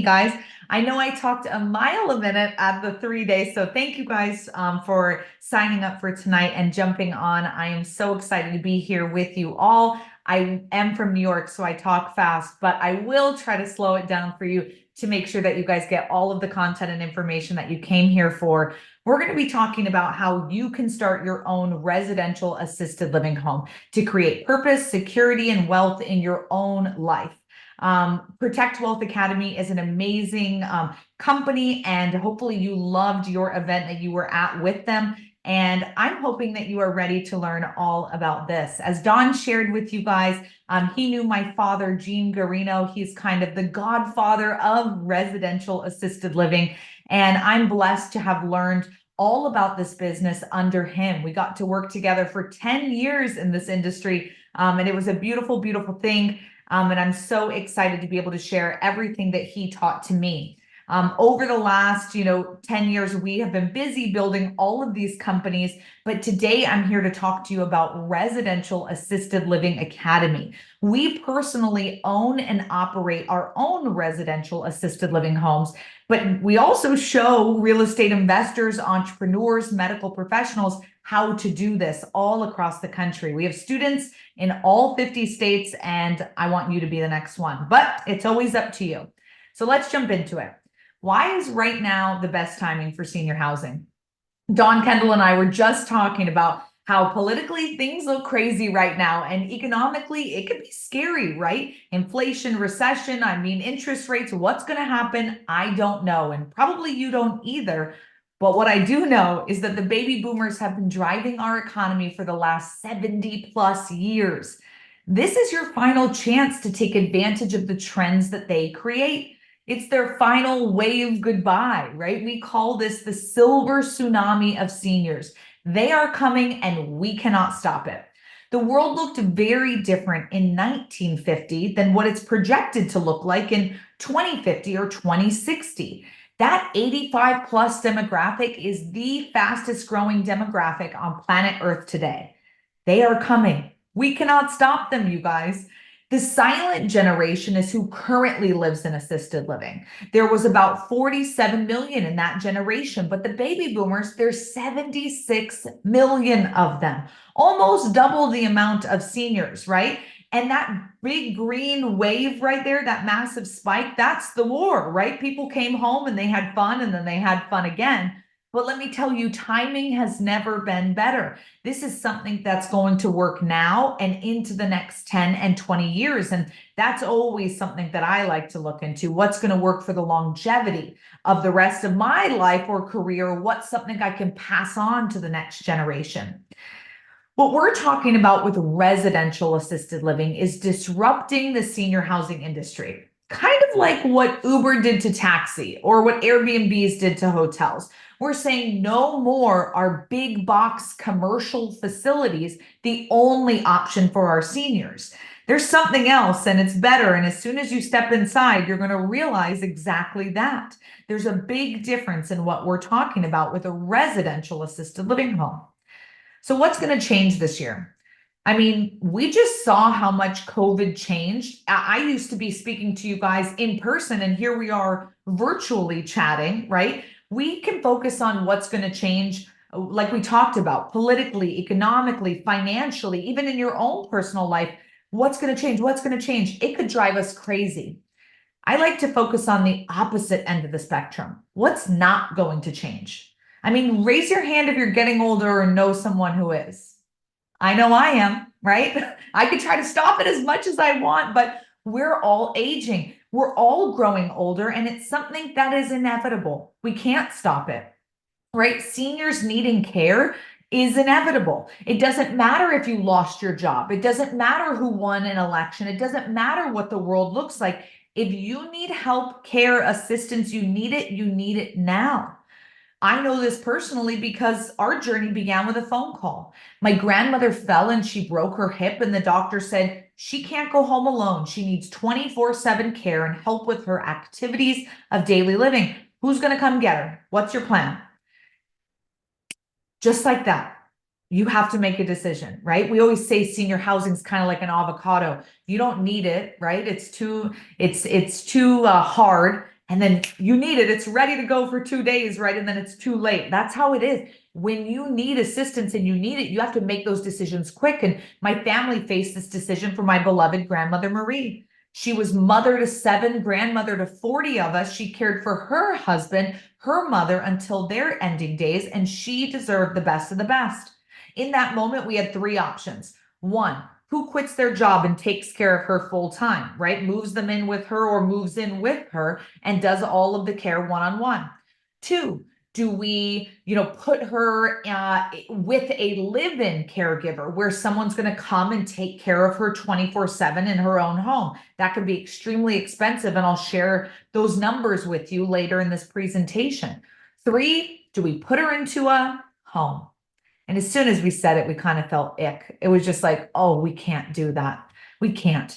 Guys, I know I talked a mile a minute at the 3 days, so thank you guys for signing up for tonight and jumping on. I am so excited to be here with you all. I am from New York, so I talk fast, but I will try to slow it down for you to make sure that you guys get all of the content and information that you came here for. We're going to be talking about how you can start your own residential assisted living home to create purpose, security, and wealth in your own life. Protect Wealth Academy is an amazing company, and hopefully you loved your event that you were at with them. And I'm hoping that you are ready to learn all about this. As Don shared with you guys, he knew my father, Gene Guarino. He's kind of the godfather of residential assisted living. And I'm blessed to have learned all about this business under him. We got to work together for 10 years in this industry. And it was a beautiful, beautiful thing. And I'm so excited to be able to share everything that he taught to me. Over the last, 10 years, we have been busy building all of these companies, but today I'm here to talk to you about Residential Assisted Living Academy. We personally own and operate our own residential assisted living homes, but we also show real estate investors, entrepreneurs, medical professionals how to do this all across the country. We have students in all 50 states, and I want you to be the next one, but it's always up to you. So let's jump into it. Why is right now the best timing for senior housing? Don Kendall and I were just talking about how politically things look crazy right now, and economically it could be scary, right? Inflation, recession, interest rates, what's going to happen? I don't know, and probably you don't either. But what I do know is that the baby boomers have been driving our economy for the last 70 plus years. This is your final chance to take advantage of the trends that they create. It's their final wave goodbye, right? We call this the silver tsunami of seniors. They are coming and we cannot stop it. The world looked very different in 1950 than what it's projected to look like in 2050 or 2060. That 85 plus demographic is the fastest growing demographic on planet Earth today. They are coming. We cannot stop them, you guys. The silent generation is who currently lives in assisted living. There was about 47 million in that generation, but the baby boomers, there's 76 million of them, almost double the amount of seniors, right? And that big green wave right there, that massive spike, that's the war, right? People came home and they had fun, and then they had fun again. But let me tell you, timing has never been better. This is something that's going to work now and into the next 10 and 20 years. And that's always something that I like to look into. What's going to work for the longevity of the rest of my life or career? What's something I can pass on to the next generation? What we're talking about with residential assisted living is disrupting the senior housing industry, kind of like what Uber did to taxi or what Airbnbs did to hotels. We're saying no more are big box commercial facilities the only option for our seniors. There's something else, and it's better. And as soon as you step inside, you're going to realize exactly that. There's a big difference in what we're talking about with a residential assisted living home. So what's going to change this year? We just saw how much COVID changed. I used to be speaking to you guys in person, and here we are virtually chatting, right? We can focus on what's going to change, like we talked about, politically, economically, financially, even in your own personal life. What's going to change? What's going to change? It could drive us crazy. I like to focus on the opposite end of the spectrum. What's not going to change? Raise your hand if you're getting older or know someone who is. I know I am, right? I could try to stop it as much as I want, but we're all aging. We're all growing older, and it's something that is inevitable. We can't stop it, right? Seniors needing care is inevitable. It doesn't matter if you lost your job. It doesn't matter who won an election. It doesn't matter what the world looks like. If you need help, care, assistance, you need it now. I know this personally because our journey began with a phone call. My grandmother fell and she broke her hip, and the doctor said she can't go home alone. She needs 24/7 care and help with her activities of daily living. Who's going to come get her? What's your plan? Just like that, you have to make a decision, right? We always say senior housing is kind of like an avocado. You don't need it, right? It's too hard. And then you need it. It's ready to go for 2 days, right? And then it's too late. That's how it is. When you need assistance and you need it, you have to make those decisions quick. And my family faced this decision for my beloved grandmother, Marie. She was mother to 7, grandmother to 40 of us. She cared for her husband, her mother until their ending days, and she deserved the best of the best. In that moment, we had 3 options. 1, who quits their job and takes care of her full time, right? Moves them in with her or moves in with her and does all of the care one-on-one. 2, do we, put her with a live-in caregiver where someone's going to come and take care of her 24/7 in her own home? That could be extremely expensive, and I'll share those numbers with you later in this presentation. 3, do we put her into a home? And as soon as we said it, we kind of felt ick. It was just like, oh, we can't do that. We can't.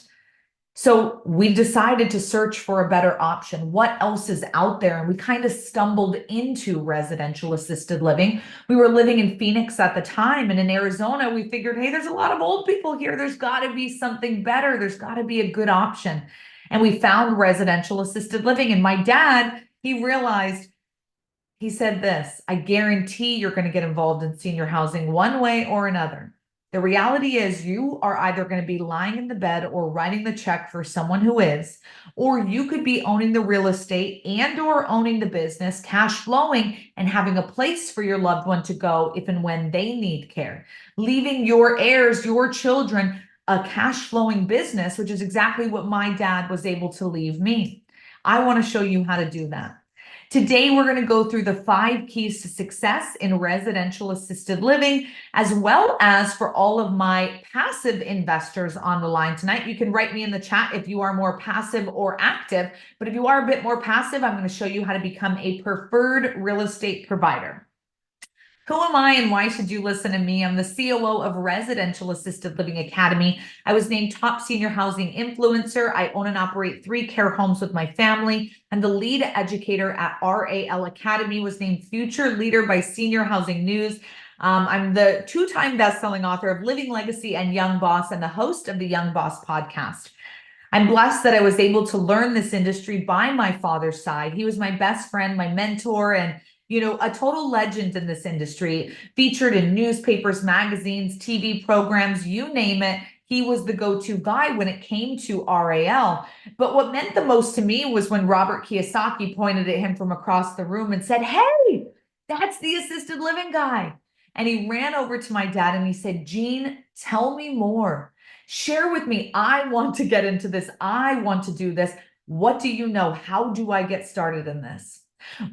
So we decided to search for a better option. What else is out there? And we kind of stumbled into residential assisted living. We were living in Phoenix at the time, and in Arizona, we figured, hey, there's a lot of old people here. There's got to be something better. There's got to be a good option. And we found residential assisted living. And my dad, he realized, he said this, I guarantee you're going to get involved in senior housing one way or another. The reality is you are either going to be lying in the bed or writing the check for someone who is, or you could be owning the real estate and or owning the business, cash flowing and having a place for your loved one to go if and when they need care, leaving your heirs, your children, a cash flowing business, which is exactly what my dad was able to leave me. I want to show you how to do that. Today, we're going to go through the 5 keys to success in residential assisted living, as well as for all of my passive investors on the line tonight. You can write me in the chat if you are more passive or active, but if you are a bit more passive, I'm going to show you how to become a preferred real estate provider. Who am I and why should you listen to me? I'm the COO of Residential Assisted Living Academy. I was named top senior housing influencer. I own and operate 3 care homes with my family. And the lead educator at RAL Academy, was named Future Leader by Senior Housing News. I'm the 2-time best-selling author of Living Legacy and Young Boss, and the host of the Young Boss podcast. I'm blessed that I was able to learn this industry by my father's side. He was my best friend, my mentor, and a total legend in this industry, featured in newspapers, magazines, TV programs, you name it. He was the go-to guy when it came to RAL. But what meant the most to me was when Robert Kiyosaki pointed at him from across the room and said, hey, that's the assisted living guy. And he ran over to my dad and he said, Gene, tell me more. Share with me. I want to get into this. I want to do this. What do you know? How do I get started in this?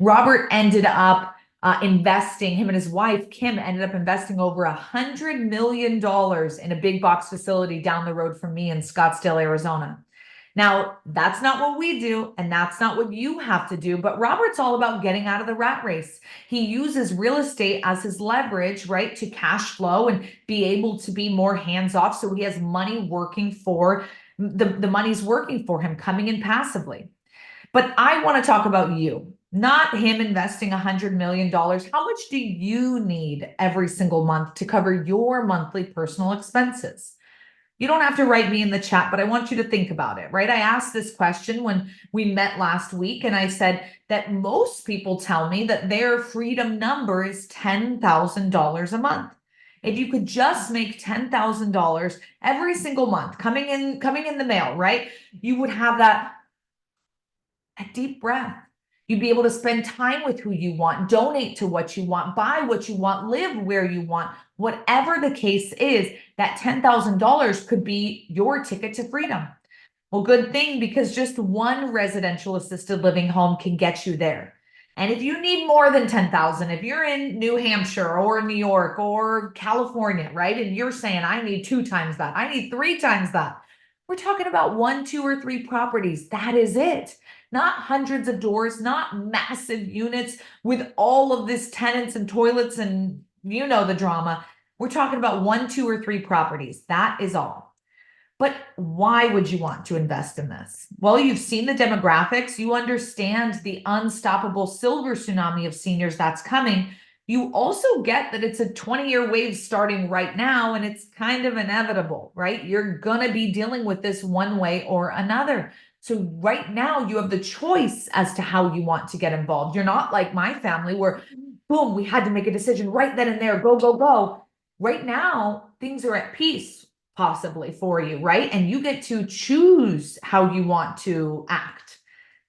Robert ended up investing, him and his wife, Kim, ended up investing over $100 million in a big box facility down the road from me in Scottsdale, Arizona. Now, that's not what we do, and that's not what you have to do, but Robert's all about getting out of the rat race. He uses real estate as his leverage, right, to cash flow and be able to be more hands-off, so he has money working for, the money's working for him, coming in passively. But I want to talk about you, not him investing $100 million. How much do you need every single month to cover your monthly personal expenses? You don't have to write me in the chat, but I want you to think about it, right? I asked this question when we met last week, and I said that most people tell me that their freedom number is $10,000 a month. If you could just make $10,000 every single month coming in the mail, right? You would have that a deep breath. You'd be able to spend time with who you want, donate to what you want, buy what you want, live where you want. Whatever the case is, that $10,000 could be your ticket to freedom. Well, good thing, because just one residential assisted living home can get you there. And if you need more than 10,000, if you're in New Hampshire or New York or California, right? And you're saying, I need 2 times that, I need 3 times that. We're talking about 1, 2, or 3 properties. That is it. Not hundreds of doors, not massive units with all of this tenants and toilets and the drama. We're talking about 1, 2, or 3 properties. That is all. But why would you want to invest in this? Well, you've seen the demographics. You understand the unstoppable silver tsunami of seniors that's coming. You also get that it's a 20-year wave starting right now, and it's kind of inevitable, right? You're going to be dealing with this one way or another. So right now you have the choice as to how you want to get involved. You're not like my family where boom, we had to make a decision right then and there, go, go, go. Right now, things are at peace possibly for you, right? And you get to choose how you want to act.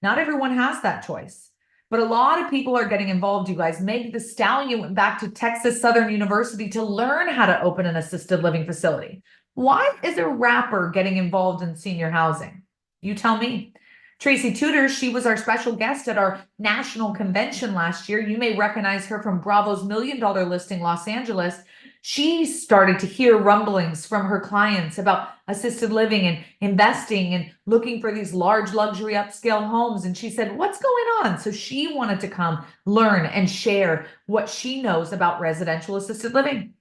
Not everyone has that choice. But a lot of people are getting involved, you guys. Meg the Stallion went back to Texas Southern University to learn how to open an assisted living facility. Why is a rapper getting involved in senior housing? You tell me. Tracy Tudor, she was our special guest at our national convention last year. You may recognize her from Bravo's $1 Million Listing Los Angeles. She started to hear rumblings from her clients about assisted living and investing and looking for these large luxury upscale homes. And she said, what's going on? So she wanted to come learn and share what she knows about residential assisted living.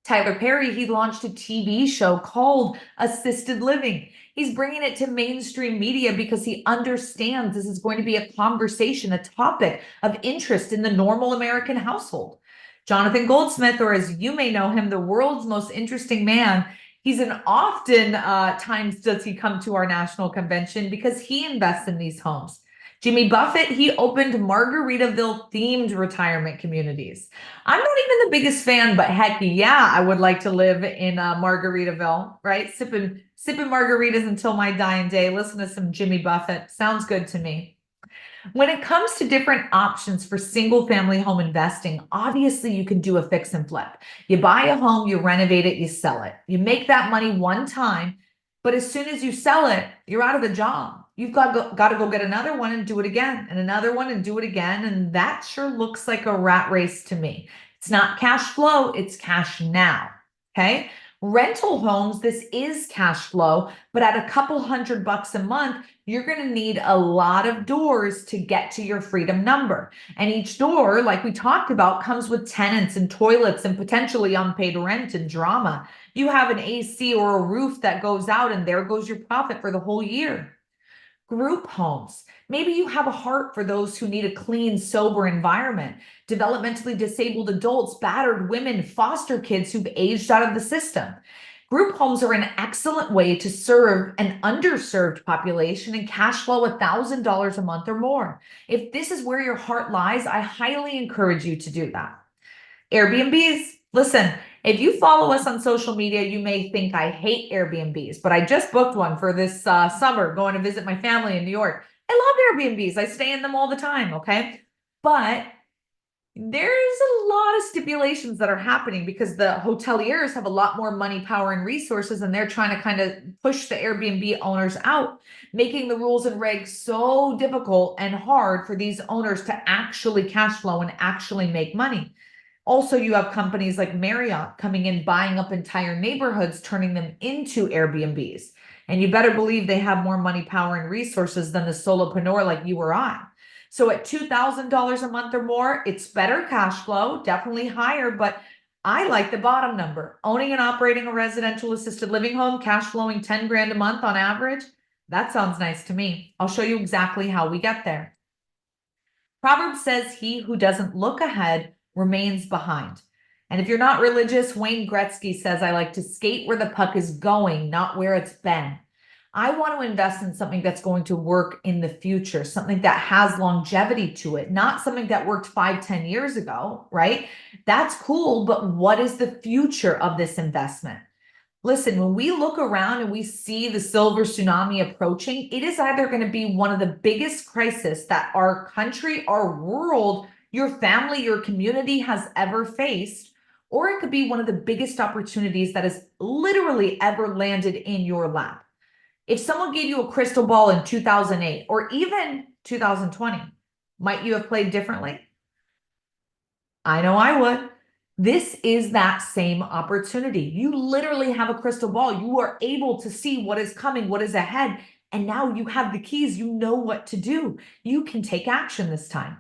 Tyler Perry, he launched a TV show called Assisted Living. He's bringing it to mainstream media because he understands this is going to be a conversation, a topic of interest in the normal American household. Jonathan Goldsmith, or as you may know him, the world's most interesting man. He's an often times does he come to our national convention because he invests in these homes. Jimmy Buffett, he opened Margaritaville themed retirement communities. I'm not even the biggest fan, but heck yeah, I would like to live in Margaritaville, right? Sipping margaritas until my dying day. Listen to some Jimmy Buffett. Sounds good to me. When it comes to different options for single family home investing, obviously you can do a fix and flip. You buy a home, you renovate it, you sell it. You make that money one time, but as soon as you sell it, you're out of the job. You've got to go get another one and do it again, and another one and do it again. And that sure looks like a rat race to me. It's not cash flow, it's cash now. Okay. Rental homes, this is cash flow, but at a couple $100 a month, you're going to need a lot of doors to get to your freedom number. And each door, like we talked about, comes with tenants and toilets and potentially unpaid rent and drama. You have an AC or a roof that goes out, and there goes your profit for the whole year. Group homes. Maybe you have a heart for those who need a clean, sober environment. Developmentally disabled adults, battered women, foster kids who've aged out of the system. Group homes are an excellent way to serve an underserved population and cash flow $1,000 a month or more. If this is where your heart lies, I highly encourage you to do that. Airbnbs, listen, if you follow us on social media, you may think I hate Airbnbs, but I just booked one for this summer, going to visit my family in New York. I love Airbnbs. I stay in them all the time, okay? But there's a lot of stipulations that are happening because the hoteliers have a lot more money, power, and resources, and they're trying to kind of push the Airbnb owners out, making the rules and regs so difficult and hard for these owners to actually cash flow and actually make money. Also, you have companies like Marriott coming in, buying up entire neighborhoods, turning them into Airbnbs. And you better believe they have more money, power, and resources than the solopreneur like you or I. So at $2,000 a month or more, it's better cash flow, definitely higher, but I like the bottom number. Owning and operating a residential assisted living home, cash flowing 10 grand a month on average. That sounds nice to me. I'll show you exactly how we get there. Proverbs says, he who doesn't look ahead remains behind. And if you're not religious, Wayne Gretzky says, I like to skate where the puck is going, not where it's been. I want to invest in something that's going to work in the future, something that has longevity to it, not something that worked 5-10 years ago, right? That's cool, but what is the future of this investment? Listen, when we look around and we see the silver tsunami approaching, it is either going to be one of the biggest crises that our country, our world, your family, your community has ever faced, or it could be one of the biggest opportunities that has literally ever landed in your lap. If someone gave you a crystal ball in 2008 or even 2020, might you have played differently? I know I would. This is that same opportunity. You literally have a crystal ball. You are able to see what is coming, what is ahead. And now you have the keys. You know what to do. You can take action this time.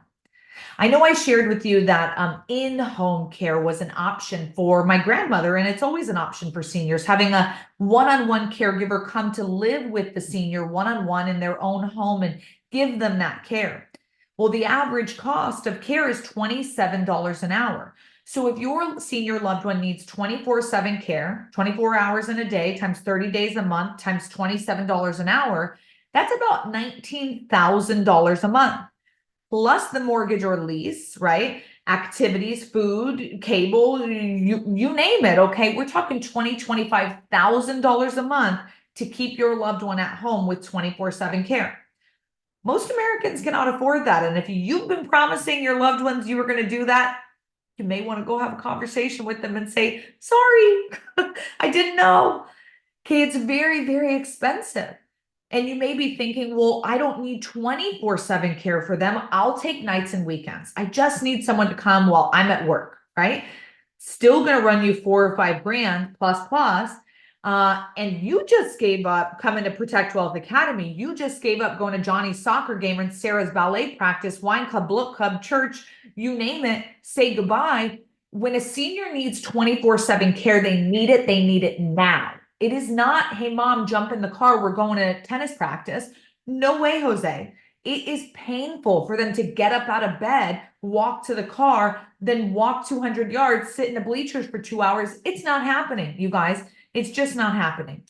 I know I shared with you that in-home care was an option for my grandmother, and it's always an option for seniors, having a one-on-one caregiver come to live with the senior one-on-one in their own home and give them that care. Well, the average cost of care is $27 an hour. So if your senior loved one needs 24/7 care, 24 hours in a day times 30 days a month times $27 an hour, That's about $19,000 a month, plus the mortgage or lease, right? Activities, food, cable, you name it, okay? We're talking $25,000 a month to keep your loved one at home with 24/7 care. Most Americans cannot afford that. And if you've been promising your loved ones you were going to do that, you may want to go have a conversation with them and say, sorry, I didn't know. Okay, it's very, very expensive. And you may be thinking, well, I don't need 24/7 care for them. I'll take nights and weekends. I just need someone to come while I'm at work, right? Still going to run you 4 or 5 grand plus. And you just gave up coming to Protect Wealth Academy. You just gave up going to Johnny's soccer game and Sarah's ballet practice, wine club, book club, church, you name it, say goodbye. When a senior needs 24/7 care, they need it. They need it now. It is not, hey, mom, jump in the car. We're going to tennis practice. No way, Jose. It is painful for them to get up out of bed, walk to the car, then walk 200 yards, sit in the bleachers for 2 hours. It's not happening, you guys. It's just not happening.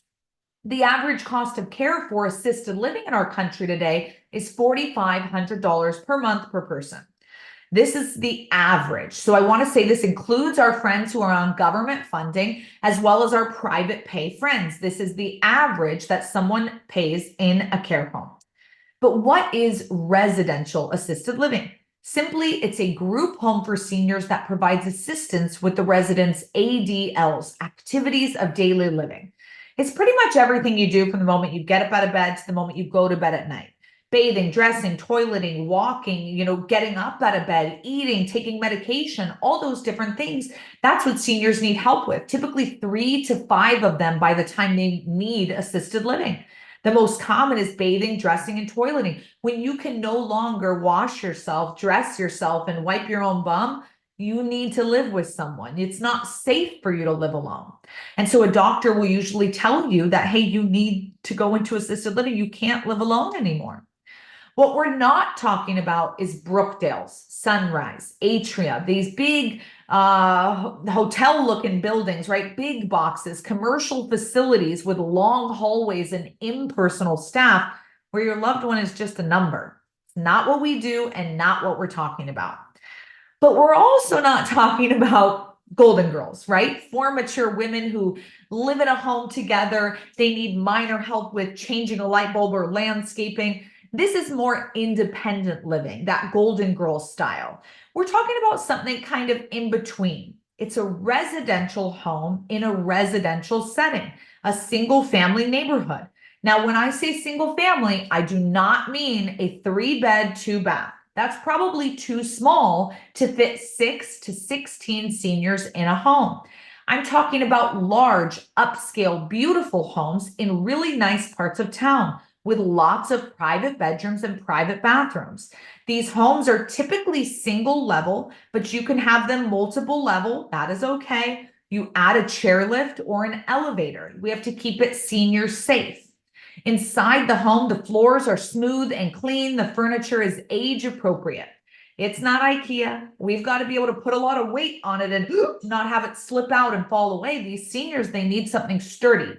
The average cost of care for assisted living in our country today is $4,500 per month per person. This is the average. So I want to say this includes our friends who are on government funding as well as our private pay friends. This is the average that someone pays in a care home. But what is residential assisted living? Simply, it's a group home for seniors that provides assistance with the residents' ADLs, activities of daily living. It's pretty much everything you do from the moment you get up out of bed to the moment you go to bed at night. Bathing, dressing, toileting, walking, getting up out of bed, eating, taking medication, all those different things. That's what seniors need help with. Typically 3 to 5 of them by the time they need assisted living. The most common is bathing, dressing, and toileting. When you can no longer wash yourself, dress yourself, and wipe your own bum, you need to live with someone. It's not safe for you to live alone. And so a doctor will usually tell you that, hey, you need to go into assisted living. You can't live alone anymore. What we're not talking about is Brookdale's, Sunrise, Atria, these big hotel looking buildings, right? Big boxes, commercial facilities with long hallways and impersonal staff where your loved one is just a number. It's not what we do and not what we're talking about. But we're also not talking about golden girls, right? 4 mature women who live in a home together. They need minor help with changing a light bulb or landscaping. This is more independent living, that golden girl style. We're talking about something kind of in between. It's a residential home in a residential setting, a single family neighborhood. Now, when I say single family, I do not mean a 3-bed, 2-bath. That's probably too small to fit 6 to 16 seniors in a home. I'm talking about large, upscale, beautiful homes in really nice parts of town with lots of private bedrooms and private bathrooms. These homes are typically single level, but you can have them multiple level. That is okay. You add a chairlift or an elevator. We have to keep it senior safe. Inside the home, the floors are smooth and clean. The furniture is age appropriate. It's not IKEA. We've got to be able to put a lot of weight on it and not have it slip out and fall away. These seniors, they need something sturdy.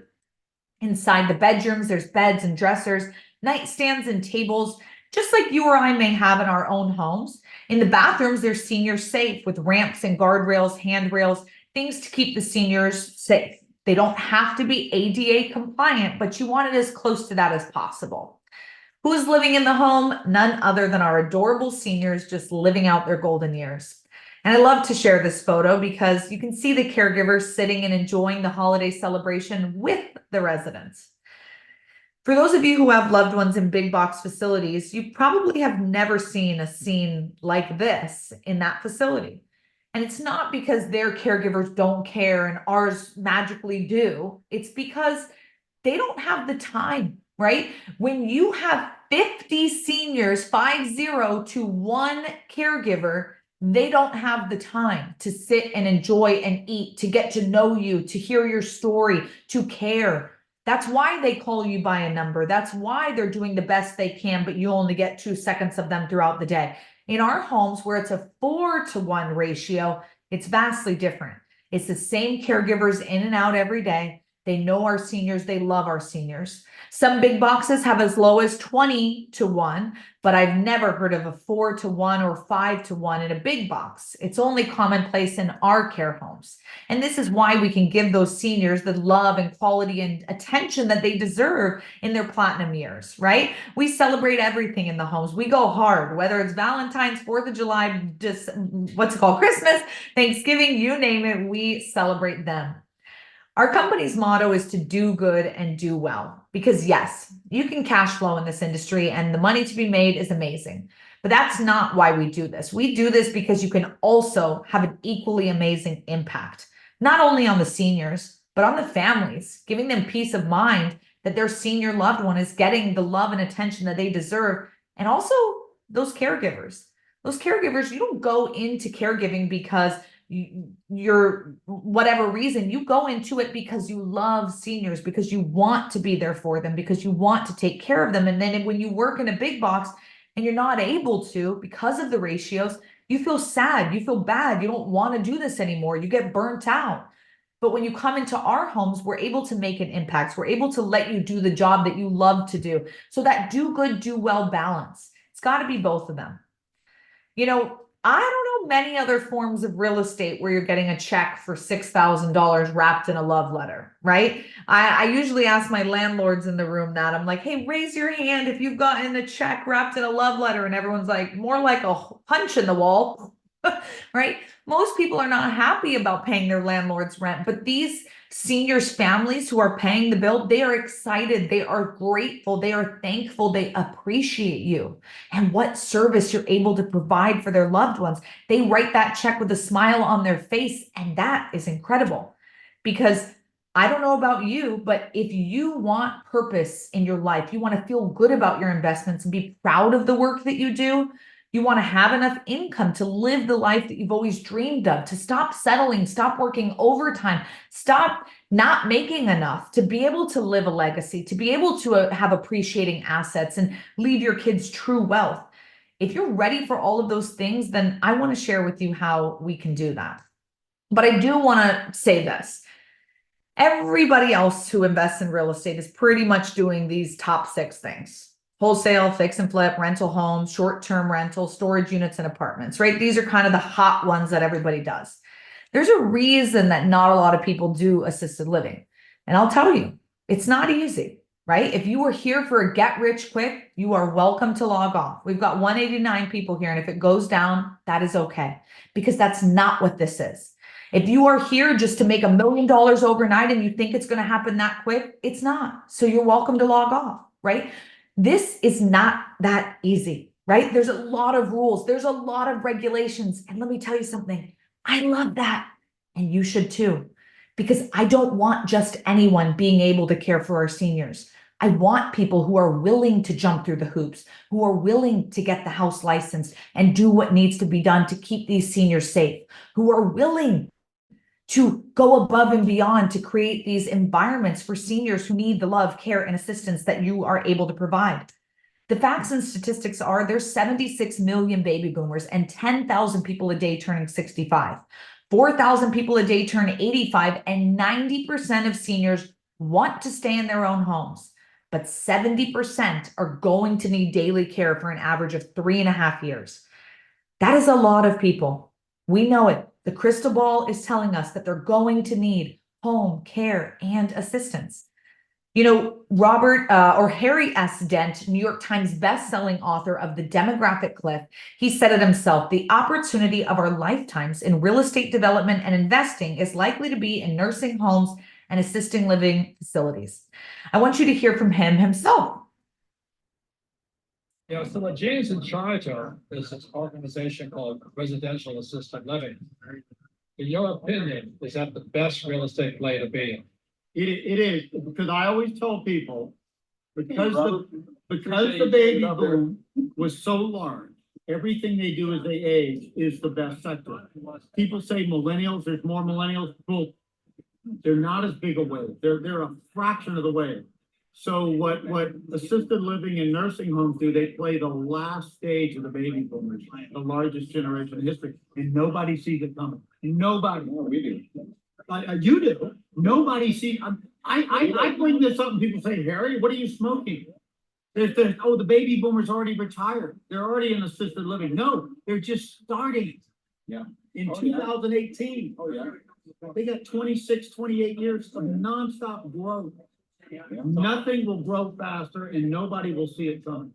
Inside the bedrooms, there's beds and dressers, nightstands and tables, just like you or I may have in our own homes. In the bathrooms, there's senior safe with ramps and guardrails, handrails, things to keep the seniors safe. They don't have to be ADA compliant, but you want it as close to that as possible. Who's living in the home? None other than our adorable seniors just living out their golden years. And I love to share this photo because you can see the caregivers sitting and enjoying the holiday celebration with the residents. For those of you who have loved ones in big box facilities, you probably have never seen a scene like this in that facility. And it's not because their caregivers don't care and ours magically do. It's because they don't have the time, right? When you have 50 seniors, 50 to 1 caregiver, they don't have the time to sit and enjoy and eat, to get to know you, to hear your story, to care. That's why they call you by a number. That's why they're doing the best they can, but you only get 2 seconds of them throughout the day. In our homes where it's a 4-to-1 ratio, it's vastly different. It's the same caregivers in and out every day. They know our seniors, they love our seniors. Some big boxes have as low as 20-1, but I've never heard of a 4-1 or 5-1 in a big box. It's only commonplace in our care homes. And this is why we can give those seniors the love and quality and attention that they deserve in their platinum years, right? We celebrate everything in the homes. We go hard, whether it's Valentine's, 4th of July, just what's it called, Christmas, Thanksgiving, you name it, we celebrate them. Our company's motto is to do good and do well, because yes, you can cash flow in this industry and the money to be made is amazing, but that's not why we do this. We do this because you can also have an equally amazing impact, not only on the seniors, but on the families, giving them peace of mind that their senior loved one is getting the love and attention that they deserve. And also those caregivers, you don't go into caregiving because you're whatever reason, you go into it because you love seniors, because you want to be there for them, because you want to take care of them. And then when you work in a big box and you're not able to because of the ratios, you feel sad, you feel bad, you don't want to do this anymore, you get burnt out. But when you come into our homes, we're able to make an impact. We're able to let you do the job that you love to do. So that do good, do well balance, it's got to be both of them. You know, I don't know many other forms of real estate where you're getting a check for $6,000 wrapped in a love letter, right? I usually ask my landlords in the room that. I'm like, hey, raise your hand if you've gotten a check wrapped in a love letter. And everyone's like, more like a punch in the wall, right? Most people are not happy about paying their landlord's rent, but these seniors' families who are paying the bill, they are excited, they are grateful, they are thankful, they appreciate you and what service you're able to provide for their loved ones. They write that check with a smile on their face, and that is incredible. Because I don't know about you, but if you want purpose in your life, you want to feel good about your investments and be proud of the work that you do, you want to have enough income to live the life that you've always dreamed of, to stop settling, stop working overtime, stop not making enough, to be able to live a legacy, to be able to have appreciating assets and leave your kids true wealth. If you're ready for all of those things, then I want to share with you how we can do that. But I do want to say this. Everybody else who invests in real estate is pretty much doing these top 6 things: wholesale, fix and flip, rental homes, short-term rental, storage units, and apartments, right? These are kind of the hot ones that everybody does. There's a reason that not a lot of people do assisted living. And I'll tell you, it's not easy, right? If you are here for a get rich quick, you are welcome to log off. We've got 189 people here, and if it goes down, that is okay, because that's not what this is. If you are here just to make $1 million overnight and you think it's going to happen that quick, it's not. So you're welcome to log off, right? This is not that easy, right? There's a lot of rules. There's a lot of regulations. And let me tell you something, I love that. And you should too, because I don't want just anyone being able to care for our seniors. I want people who are willing to jump through the hoops, who are willing to get the house licensed and do what needs to be done to keep these seniors safe, who are willing to go above and beyond to create these environments for seniors who need the love, care, and assistance that you are able to provide. The facts and statistics are there's 76 million baby boomers and 10,000 people a day turning 65. 4,000 people a day turn 85, and 90% of seniors want to stay in their own homes, but 70% are going to need daily care for an average of 3.5 years. That is a lot of people. We know it. The crystal ball is telling us that they're going to need home care and assistance. You know, Harry S. Dent, New York Times bestselling author of The Demographic Cliff, he said it himself: the opportunity of our lifetimes in real estate development and investing is likely to be in nursing homes and assisted living facilities. I want you to hear from him himself. Yeah, so what James in charge of is this organization called Residential Assisted Living. In your opinion, is that the best real estate play to be in? It is, because I always tell people, because the baby boom was so large, everything they do as they age is the best sector. People say millennials, there's more millennials. Well, they're not as big a wave. They're a fraction of the wave. So what assisted living and nursing homes do, they play the last stage of the baby boomers, the largest generation in history, and nobody sees it coming. Nobody. No, we do. You do. Nobody sees. I bring this up and people say, Harry, what are you smoking? Oh, the baby boomers already retired. They're already in assisted living. No, they're just starting. Yeah. In Oh, yeah. 2018. Oh, yeah. They got 26, 28 years of nonstop growth. Nothing will grow faster and nobody will see it coming.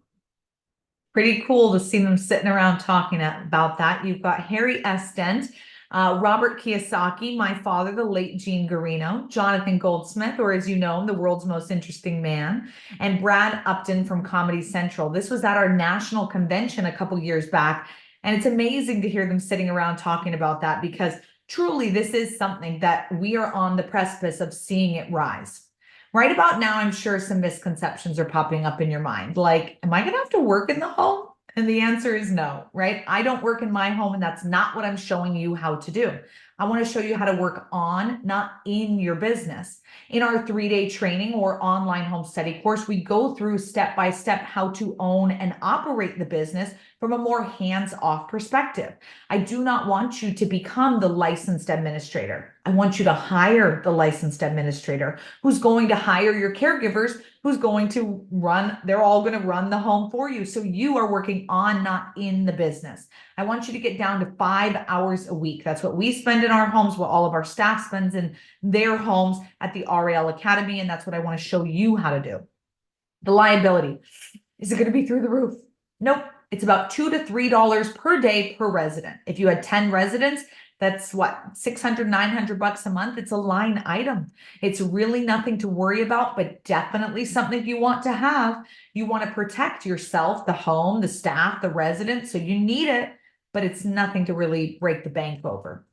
Pretty cool to see them sitting around talking about that. You've got Harry Estent, Robert Kiyosaki, my father, the late Gene Guarino, Jonathan Goldsmith, or as you know him, the world's most interesting man, and Brad Upton from Comedy Central. This was at our national convention a couple years back, and it's amazing to hear them sitting around talking about that because truly this is something that we are on the precipice of seeing it rise. Right about now, I'm sure some misconceptions are popping up in your mind. Like, am I going to have to work in the home? And the answer is no, right? I don't work in my home, and that's not what I'm showing you how to do. I want to show you how to work on, not in your business. In our 3-day training or online home study course, we go through step by step how to own and operate the business from a more hands-off perspective. I do not want you to become the licensed administrator. I want you to hire the licensed administrator who's going to hire your caregivers, who's going to run, they're all going to run the home for you. So you are working on, not in the business. I want you to get down to 5 hours a week. That's what we spend in our homes, what all of our staff spends in their homes at the RAL Academy. And that's what I want to show you how to do. The liability, is it going to be through the roof? Nope. It's about $2 to $3 per day per resident. If you had 10 residents, that's what, 600, 900 bucks a month. It's a line item. It's really nothing to worry about, but definitely something you want to have. You want to protect yourself, the home, the staff, the residents. So you need it, but it's nothing to really break the bank over.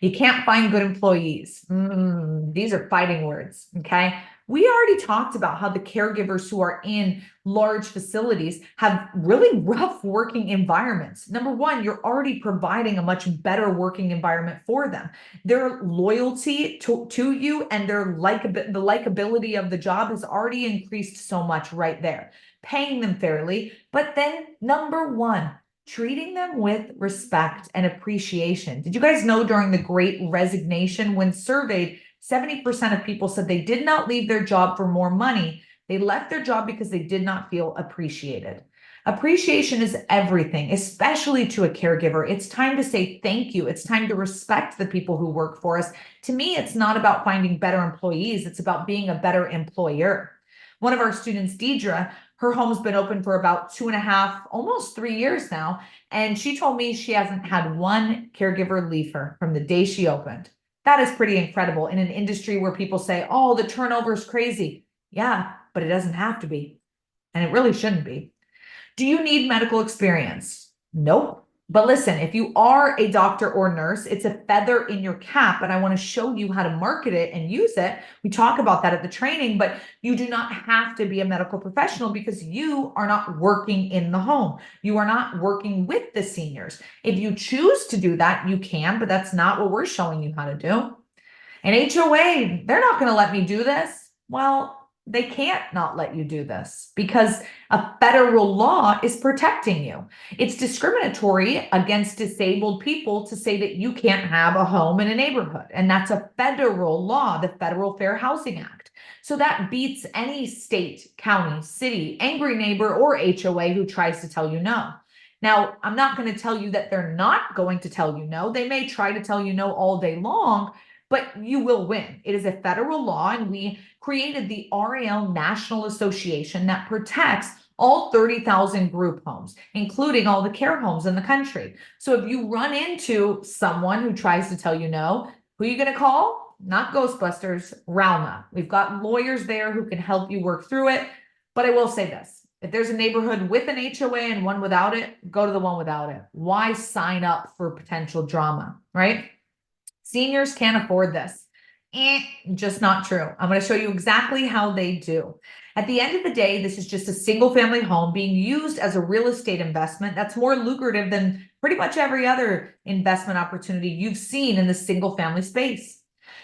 You can't find good employees. These are fighting words, okay? We already talked about how the caregivers who are in large facilities have really rough working environments. Number one, you're already providing a much better working environment for them. Their loyalty to you and the likability of the job has already increased so much right there. Paying them fairly, but then number one, treating them with respect and appreciation. Did you guys know during the Great Resignation, when surveyed, 70% of people said they did not leave their job for more money. They left their job because they did not feel appreciated. Appreciation is everything, especially to a caregiver. It's time to say thank you. It's time to respect the people who work for us. To me, it's not about finding better employees. It's about being a better employer. One of our students, Deidre, her home's been open for about 2.5, almost 3 years now. And she told me she hasn't had one caregiver leave her from the day she opened. That is pretty incredible in an industry where people say, oh, the turnover is crazy. Yeah, but it doesn't have to be. And it really shouldn't be. Do you need medical experience? Nope. But listen, if you are a doctor or nurse, it's a feather in your cap, and I want to show you how to market it and use it. We talk about that at the training, but you do not have to be a medical professional because you are not working in the home. You are not working with the seniors. If you choose to do that, you can, but that's not what we're showing you how to do. An HOA, they're not going to let me do this. Well, they can't not let you do this because a federal law is protecting you. It's discriminatory against disabled people to say that you can't have a home in a neighborhood. And that's a federal law, the Federal Fair Housing Act. So that beats any state, county, city, angry neighbor, or HOA who tries to tell you no. Now, I'm not going to tell you that they're not going to tell you no. They may try to tell you no all day long, but you will win. It is a federal law, and we created the RAL National Association that protects all 30,000 group homes, including all the care homes in the country. So if you run into someone who tries to tell you no, who are you going to call? Not Ghostbusters, RALNA. We've got lawyers there who can help you work through it. But I will say this. If there's a neighborhood with an HOA and one without it, go to the one without it. Why sign up for potential drama, right? Seniors can't afford this. Just not true. I'm going to show you exactly how they do. At the end of the day, this is just a single family home being used as a real estate investment that's more lucrative than pretty much every other investment opportunity you've seen in the single family space.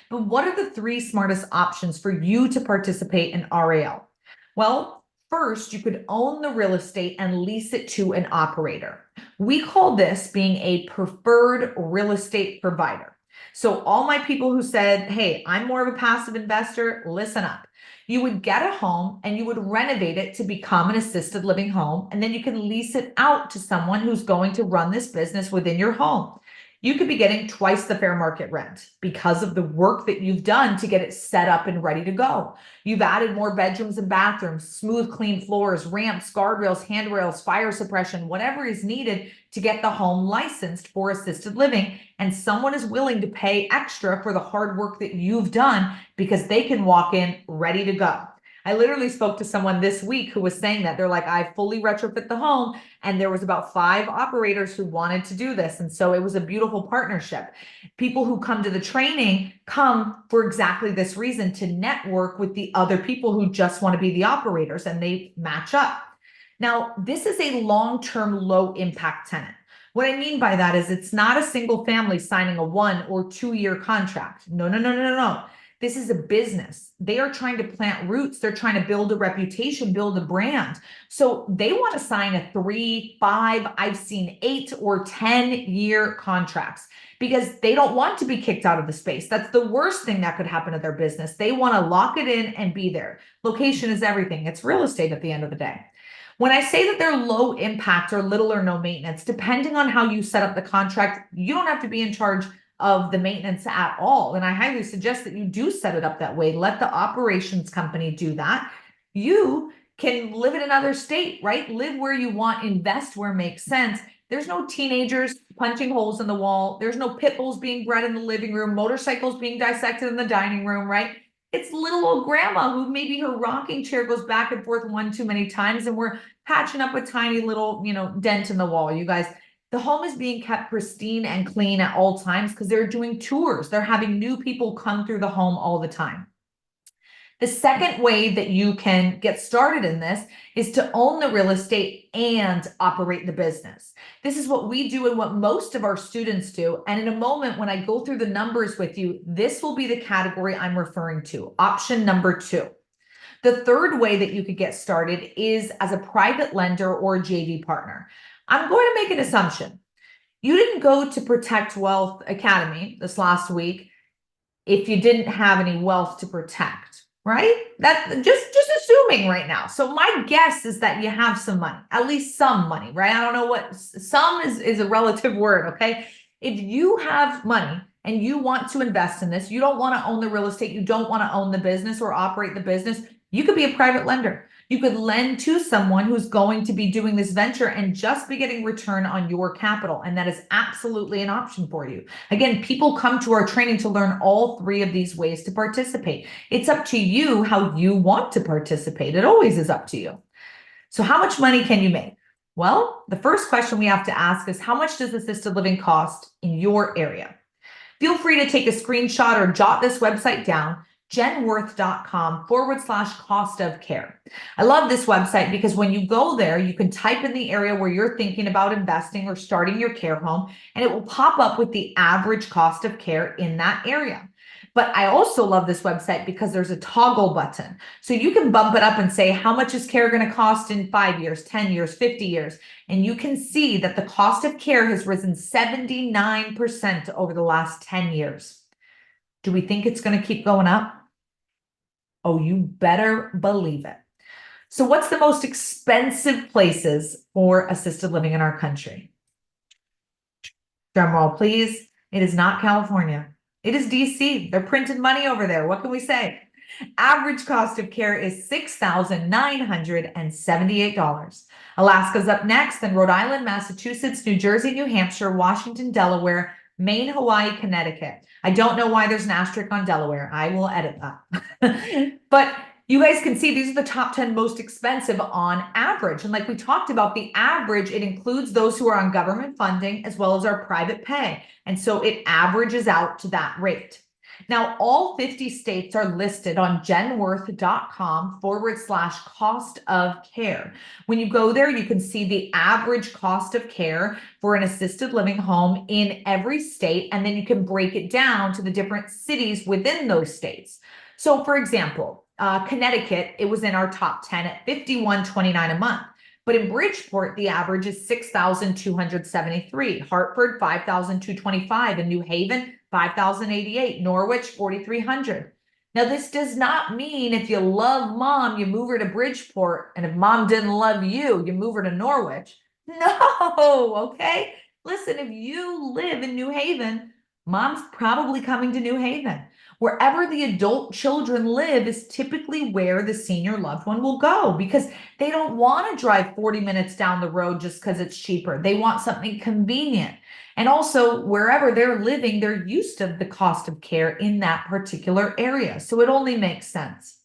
But what are the 3 smartest options for you to participate in RAL? Well, first, you could own the real estate and lease it to an operator. We call this being a preferred real estate provider. So all my people who said, hey, I'm more of a passive investor, listen up. You would get a home and you would renovate it to become an assisted living home. And then you can lease it out to someone who's going to run this business within your home. You could be getting twice the fair market rent because of the work that you've done to get it set up and ready to go. You've added more bedrooms and bathrooms, smooth, clean floors, ramps, guardrails, handrails, fire suppression, whatever is needed to get the home licensed for assisted living. And someone is willing to pay extra for the hard work that you've done because they can walk in ready to go. I literally spoke to someone this week who was saying that they're like, I fully retrofit the home. And there was about 5 operators who wanted to do this. And so it was a beautiful partnership. People who come to the training come for exactly this reason, to network with the other people who just want to be the operators, and they match up. Now, this is a long-term low impact tenant. What I mean by that is it's not a single family signing a 1 or 2 year contract. No. This is a business. They are trying to plant roots. They're trying to build a reputation, build a brand. So they want to sign a 3, 5, I've seen 8 or 10 year contracts because they don't want to be kicked out of the space. That's the worst thing that could happen to their business. They want to lock it in and be there. Location is everything. It's real estate at the end of the day. When I say that they're low impact or little or no maintenance, depending on how you set up the contract, you don't have to be in charge of the maintenance at all. And I highly suggest that you do set it up that way. Let the operations company do that. You can live in another state, right? Live where you want, invest where it makes sense. There's no teenagers punching holes in the wall. There's no pit bulls being bred in the living room, motorcycles being dissected in the dining room, right? It's little old grandma who maybe her rocking chair goes back and forth one too many times, and we're patching up a tiny little, dent in the wall. You guys, the home is being kept pristine and clean at all times because they're doing tours. They're having new people come through the home all the time. The second way that you can get started in this is to own the real estate and operate the business. This is what we do and what most of our students do. And in a moment, when I go through the numbers with you, this will be the category I'm referring to, option number 2. The third way that you could get started is as a private lender or a JV partner. I'm going to make an assumption. You didn't go to Protect Wealth Academy this last week if you didn't have any wealth to protect, right? That just assuming right now. So my guess is that you have some money, at least some money, right? I don't know what some is a relative word, okay? If you have money and you want to invest in this, you don't want to own the real estate, you don't want to own the business or operate the business, you could be a private lender. You could lend to someone who's going to be doing this venture and just be getting return on your capital. And that is absolutely an option for you. Again, people come to our training to learn all 3 of these ways to participate. It's up to you how you want to participate. It always is up to you. So how much money can you make? Well, the first question we have to ask is, how much does assisted living cost in your area? Feel free to take a screenshot or jot this website down, genworth.com/cost of care. I love this website because when you go there, you can type in the area where you're thinking about investing or starting your care home, and it will pop up with the average cost of care in that area. But I also love this website because there's a toggle button. So you can bump it up and say, how much is care going to cost in 5 years, 10 years, 50 years? And you can see that the cost of care has risen 79% over the last 10 years. Do we think it's going to keep going up? Oh, you better believe it. So what's the most expensive places for assisted living in our country? Drum roll, please. It is not California. It is DC. They're printing money over there. What can we say? Average cost of care is $6,978. Alaska's up next, then Rhode Island, Massachusetts, New Jersey, New Hampshire, Washington, Delaware, Maine, Hawaii, Connecticut. I don't know why there's an asterisk on Delaware. I will edit that. But you guys can see these are the top 10 most expensive on average. And like we talked about, the average, it includes those who are on government funding as well as our private pay. And so it averages out to that rate. Now, all 50 states are listed on genworth.com/cost of care. When you go there, you can see the average cost of care for an assisted living home in every state, and then you can break it down to the different cities within those states. So for example, Connecticut, it was in our top 10 at $51.29 a month. But in Bridgeport, the average is $6,273. Hartford, $5,225. In New Haven, $5,088. Norwich, $4,300. Now, this does not mean if you love mom, you move her to Bridgeport, and if mom didn't love you, you move her to Norwich. No, okay? Listen, if you live in New Haven, mom's probably coming to New Haven. Wherever the adult children live is typically where the senior loved one will go because they don't want to drive 40 minutes down the road just because it's cheaper. They want something convenient. And also, wherever they're living, they're used to the cost of care in that particular area. So it only makes sense.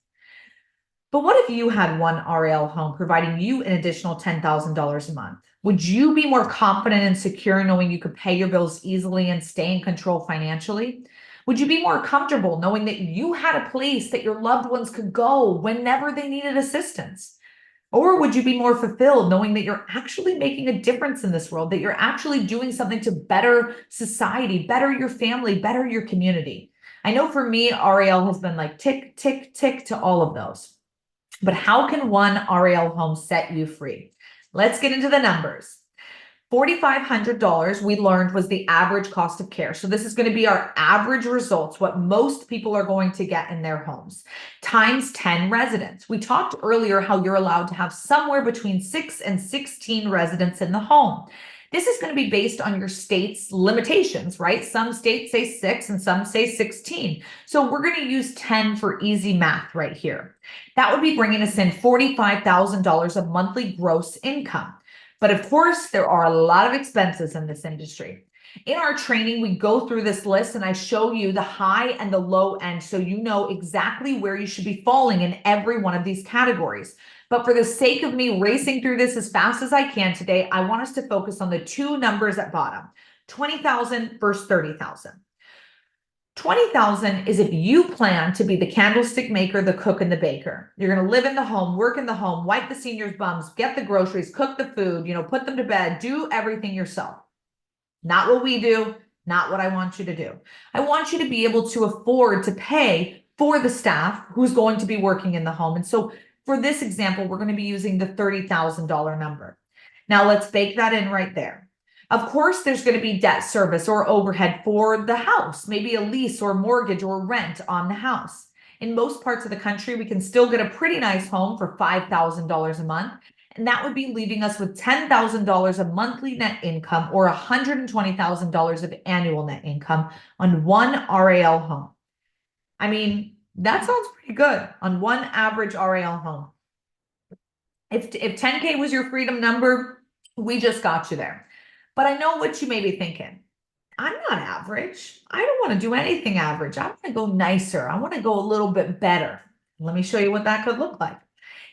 But what if you had one RAL home providing you an additional $10,000 a month? Would you be more confident and secure knowing you could pay your bills easily and stay in control financially? Would you be more comfortable knowing that you had a place that your loved ones could go whenever they needed assistance? Or would you be more fulfilled knowing that you're actually making a difference in this world, that you're actually doing something to better society, better your family, better your community? I know for me, RAL has been like tick, tick, tick to all of those. But how can one RAL home set you free? Let's get into the numbers. $4,500 we learned was the average cost of care. So this is going to be our average results, what most people are going to get in their homes, times 10 residents. We talked earlier how you're allowed to have somewhere between 6 and 16 residents in the home. This is going to be based on your state's limitations, right? Some states say 6 and some say 16. So we're going to use 10 for easy math right here. That would be bringing us in $45,000 of monthly gross income. But of course, there are a lot of expenses in this industry. In our training, we go through this list and I show you the high and the low end so you know exactly where you should be falling in every one of these categories. But for the sake of me racing through this as fast as I can today, I want us to focus on the two numbers at bottom, 20,000 versus 30,000. 20,000 is if you plan to be the candlestick maker, the cook, and the baker. You're going to live in the home, work in the home, wipe the seniors' bums, get the groceries, cook the food, put them to bed, do everything yourself. Not what we do, not what I want you to do. I want you to be able to afford to pay for the staff who's going to be working in the home. And so for this example, we're going to be using the $30,000 number. Now let's bake that in right there. Of course, there's going to be debt service or overhead for the house, maybe a lease or mortgage or rent on the house. In most parts of the country, we can still get a pretty nice home for $5,000 a month. And that would be leaving us with $10,000 of monthly net income or $120,000 of annual net income on one RAL home. I mean, that sounds pretty good on one average RAL home. If 10K was your freedom number, we just got you there. But I know what you may be thinking. I'm not average. I don't want to do anything average. I want to go nicer. I want to go a little bit better. Let me show you what that could look like.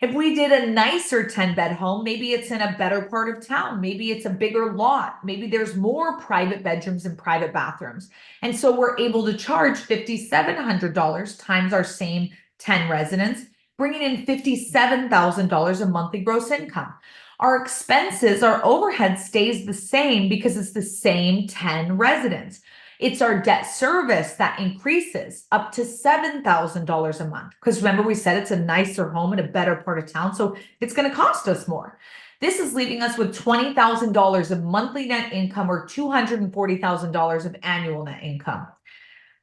If we did a nicer 10-bed home, maybe it's in a better part of town. Maybe it's a bigger lot. Maybe there's more private bedrooms and private bathrooms. And so we're able to charge $5,700 times our same 10 residents, bringing in $57,000 of monthly gross income. Our expenses, our overhead stays the same because it's the same 10 residents. It's our debt service that increases up to $7,000 a month. Because remember, we said it's a nicer home in a better part of town, so it's going to cost us more. This is leaving us with $20,000 of monthly net income or $240,000 of annual net income.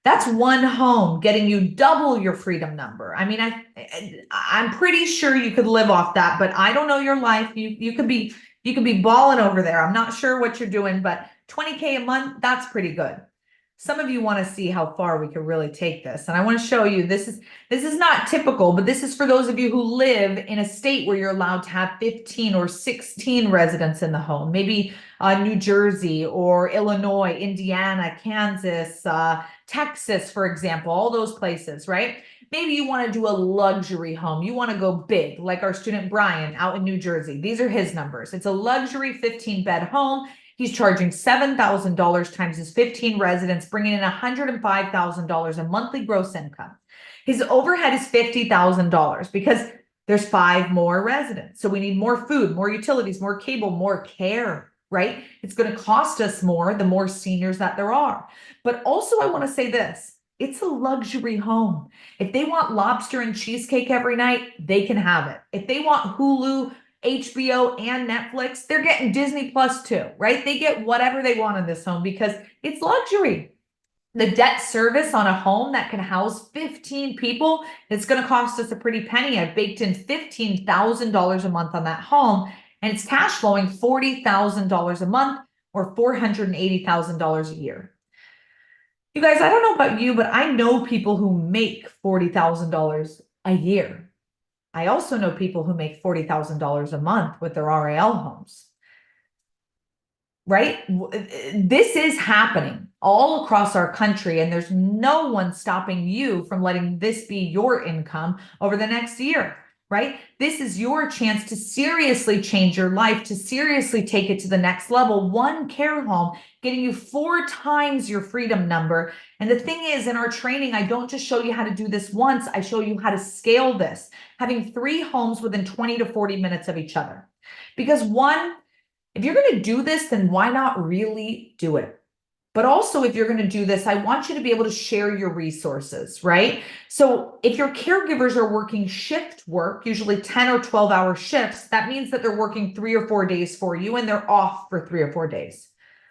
That's one home getting you double your freedom number. I mean, I'm pretty sure you could live off that, but I don't know your life. You could be balling over there. I'm not sure what you're doing, but 20K a month, that's pretty good. Some of you want to see how far we could really take this. And I want to show you, this is not typical, but this is for those of you who live in a state where you're allowed to have 15 or 16 residents in the home, maybe New Jersey or Illinois, Indiana, Kansas, Texas, for example, all those places, right? Maybe you want to do a luxury home. You want to go big, like our student Brian out in New Jersey. These are his numbers. It's a luxury 15-bed home. He's charging $7,000 times his 15 residents, bringing in $105,000 of monthly gross income. His overhead is $50,000 because there's 5 more residents. So we need more food, more utilities, more cable, more care, right? It's going to cost us more the more seniors that there are. But also I want to say this, it's a luxury home. If they want lobster and cheesecake every night, they can have it. If they want Hulu HBO and Netflix. They're getting Disney Plus too, right? They get whatever they want in this home because it's luxury. The debt service on a home that can house 15 people, it's going to cost us a pretty penny. I've baked in $15,000 a month on that home, and it's cash flowing $40,000 a month or $480,000 a year. You guys, I don't know about you, but I know people who make $40,000 a year. I also know people who make $40,000 a month with their RAL homes. Right? This is happening all across our country, and there's no one stopping you from letting this be your income over the next year, right? This is your chance to seriously change your life, to seriously take it to the next level. One care home getting you 4 times your freedom number. And the thing is, in our training, I don't just show you how to do this once, I show you how to scale this, having 3 homes within 20 to 40 minutes of each other. Because one, if you're going to do this, then why not really do it? But also, if you're going to do this, I want you to be able to share your resources, right? So if your caregivers are working shift work, usually 10 or 12-hour shifts, that means that they're working 3 or 4 days for you and they're off for 3 or 4 days.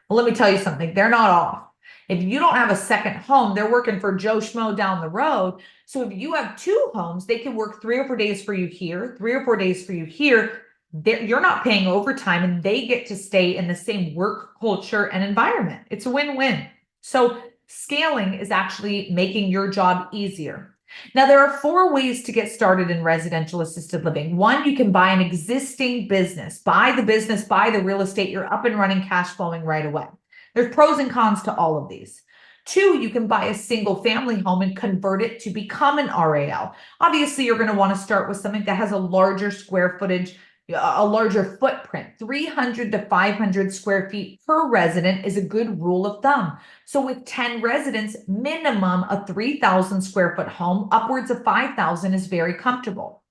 Well, let me tell you something, they're not off. If you don't have a second home, they're working for Joe Schmo down the road. So if you have 2 homes, they can work 3 or 4 days for you here, 3 or 4 days for you here. You're not paying overtime and they get to stay in the same work culture and environment. It's a win-win. So scaling is actually making your job easier. Now, there are 4 ways to get started in residential assisted living. 1, you can buy an existing business, buy the real estate, you're up and running, cash flowing right away. There's pros and cons to all of these. 2, you can buy a single family home and convert it to become an RAL. Obviously, you're going to want to start with something that has a larger square footage, a larger footprint. 300 to 500 square feet per resident is a good rule of thumb. So with 10 residents, minimum a 3,000 square foot home, upwards of 5,000 is very comfortable.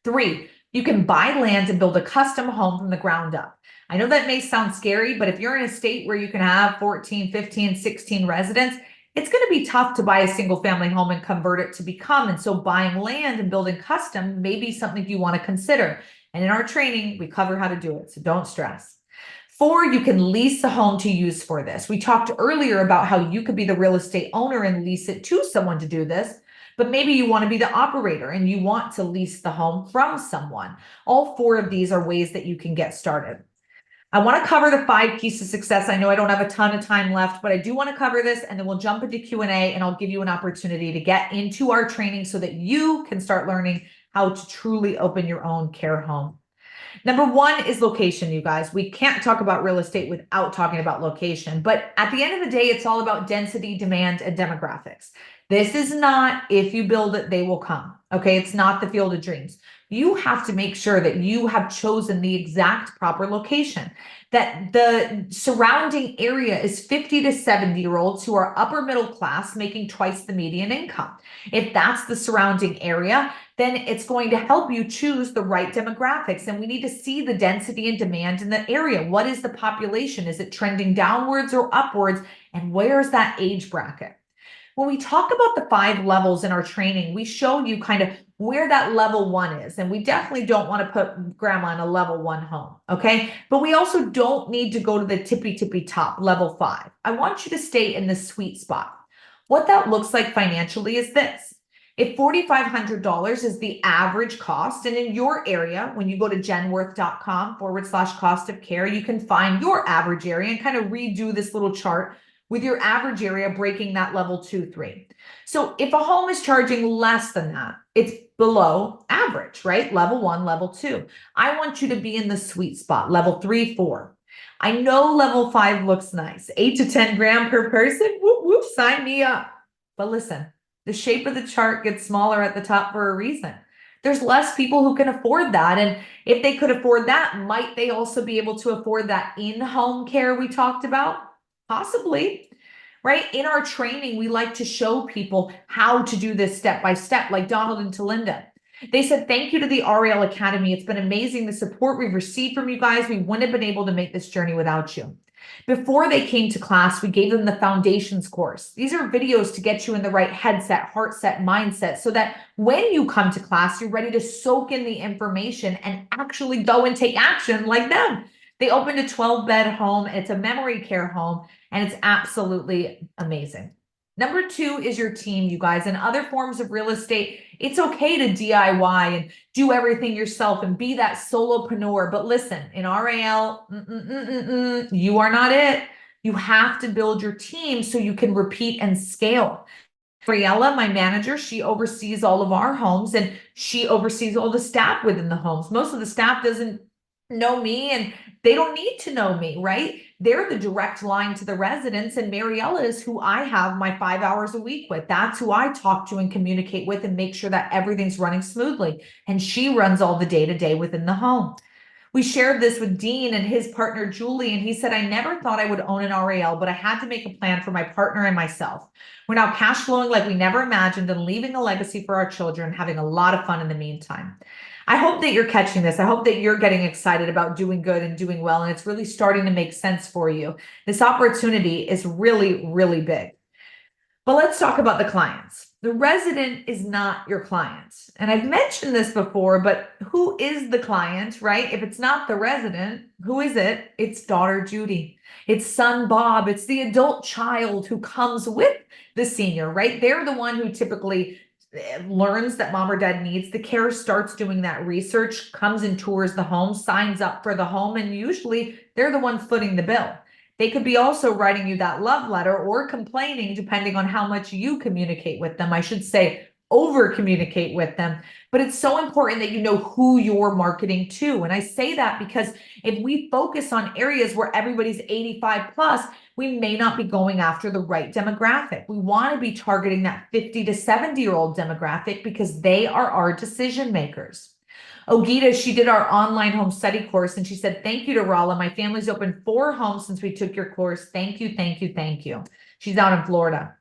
3, you can buy land and build a custom home from the ground up. I know that may sound scary, but if you're in a state where you can have 14, 15, 16 residents, it's going to be tough to buy a single family home and convert it to become. And so buying land and building custom may be something you want to consider. And in our training, we cover how to do it, so don't stress. 4, you can lease a home to use for this. We talked earlier about how you could be the real estate owner and lease it to someone to do this, but maybe you want to be the operator and you want to lease the home from someone. All 4 of these are ways that you can get started. I want to cover the 5 keys to success. I know I don't have a ton of time left, but I do want to cover this, and then we'll jump into Q&A and I'll give you an opportunity to get into our training so that you can start learning how to truly open your own care home. Number 1 is location, you guys. We can't talk about real estate without talking about location, but at the end of the day, it's all about density, demand, and demographics. This is not if you build it, they will come. Okay, it's not the field of dreams. You have to make sure that you have chosen the exact proper location, that the surrounding area is 50 to 70-year-olds who are upper middle class making twice the median income. If that's the surrounding area, then it's going to help you choose the right demographics. And we need to see the density and demand in the area. What is the population? Is it trending downwards or upwards? And where's that age bracket? When we talk about the 5 levels in our training, we show you kind of where that level 1 is. And we definitely don't want to put grandma in a level 1 home, okay? But we also don't need to go to the tippy top, level 5. I want you to stay in the sweet spot. What that looks like financially is this. If $4,500 is the average cost, and in your area, when you go to genworth.com/cost of care, you can find your average area and kind of redo this little chart with your average area breaking that level 2, 3. So if a home is charging less than that, it's below average, right? Level 1, level 2. I want you to be in the sweet spot, level 3, 4. I know level 5 looks nice, 8 to 10 grand per person. Whoop, whoop, sign me up. But listen, the shape of the chart gets smaller at the top for a reason. There's less people who can afford that. And if they could afford that, might they also be able to afford that in-home care we talked about? Possibly, right? In our training, we like to show people how to do this step by step, like Donald and Talinda. They said, thank you to the RAL Academy. It's been amazing the support we've received from you guys. We wouldn't have been able to make this journey without you. Before they came to class, we gave them the foundations course. These are videos to get you in the right headset, heart set, mindset, so that when you come to class, you're ready to soak in the information and actually go and take action like them. They opened a 12-bed home. It's a memory care home, and it's absolutely amazing. Number 2 is your team, you guys. In other forms of real estate, it's okay to DIY and do everything yourself and be that solopreneur. But listen, in RAL, you are not it. You have to build your team so you can repeat and scale. Briella, my manager, she oversees all of our homes and she oversees all the staff within the homes. Most of the staff doesn't know me and they don't need to know me, right? They're the direct line to the residents, and Mariella is who I have my 5 hours a week with. That's who I talk to and communicate with and make sure that everything's running smoothly. And she runs all the day-to-day within the home. We shared this with Dean and his partner, Julie, and he said, I never thought I would own an RAL, but I had to make a plan for my partner and myself. We're now cash flowing like we never imagined and leaving a legacy for our children, having a lot of fun in the meantime. I hope that you're catching this. I hope that you're getting excited about doing good and doing well, and it's really starting to make sense for you. This opportunity is really, really big. But let's talk about the clients. The resident is not your client. And I've mentioned this before, but who is the client, right? If it's not the resident, who is it? It's daughter Judy. It's son Bob. It's the adult child who comes with the senior, right? They're the one who typically learns that mom or dad needs the care, starts doing that research, comes and tours the home, signs up for the home, and usually they're the one footing the bill. They could be also writing you that love letter or complaining, depending on how much you communicate with them. I should say over communicate with them, but it's so important that you know who you're marketing to. And I say that because if we focus on areas where everybody's 85 plus, we may not be going after the right demographic. We want to be targeting that 50 to 70-year-old demographic because they are our decision makers. Ogita, she did our online home study course and she said, thank you to Rala. My family's opened 4 homes since we took your course. Thank you, thank you, thank you. She's out in Florida.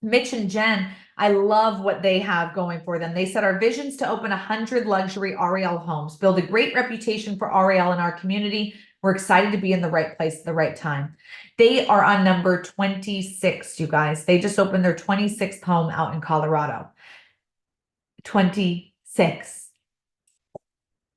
Mitch and Jen, I love what they have going for them. They said our vision's to open 100 luxury REL homes, build a great reputation for REL in our community. We're excited to be in the right place at the right time. They are on number 26, you guys. They just opened their 26th home out in Colorado. 26.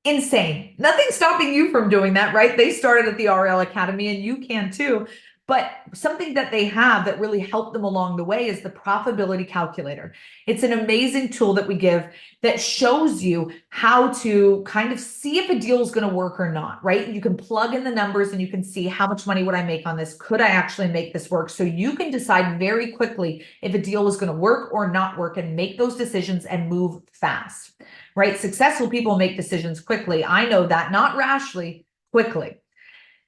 Insane. Nothing's stopping you from doing that, right? They started at the RL Academy and you can too. But something that they have that really helped them along the way is the profitability calculator. It's an amazing tool that we give that shows you how to kind of see if a deal is going to work or not, right? You can plug in the numbers and you can see how much money would I make on this? Could I actually make this work? So you can decide very quickly if a deal is going to work or not work and make those decisions and move fast, right? Successful people make decisions quickly. I know that, not rashly, quickly.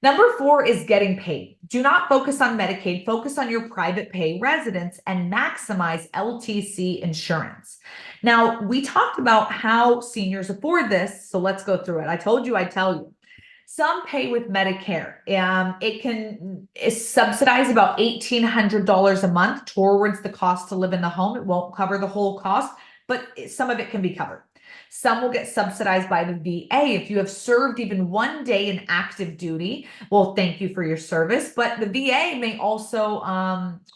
Number 4 is getting paid. Do not focus on Medicaid, focus on your private pay residents and maximize LTC insurance. Now, we talked about how seniors afford this, so let's go through it. I told you, I tell you. Some pay with Medicare. It can subsidize about $1,800 a month towards the cost to live in the home. It won't cover the whole cost, but some of it can be covered. Some will get subsidized by the VA. If you have served even 1 day in active duty, well, thank you for your service. But the VA may also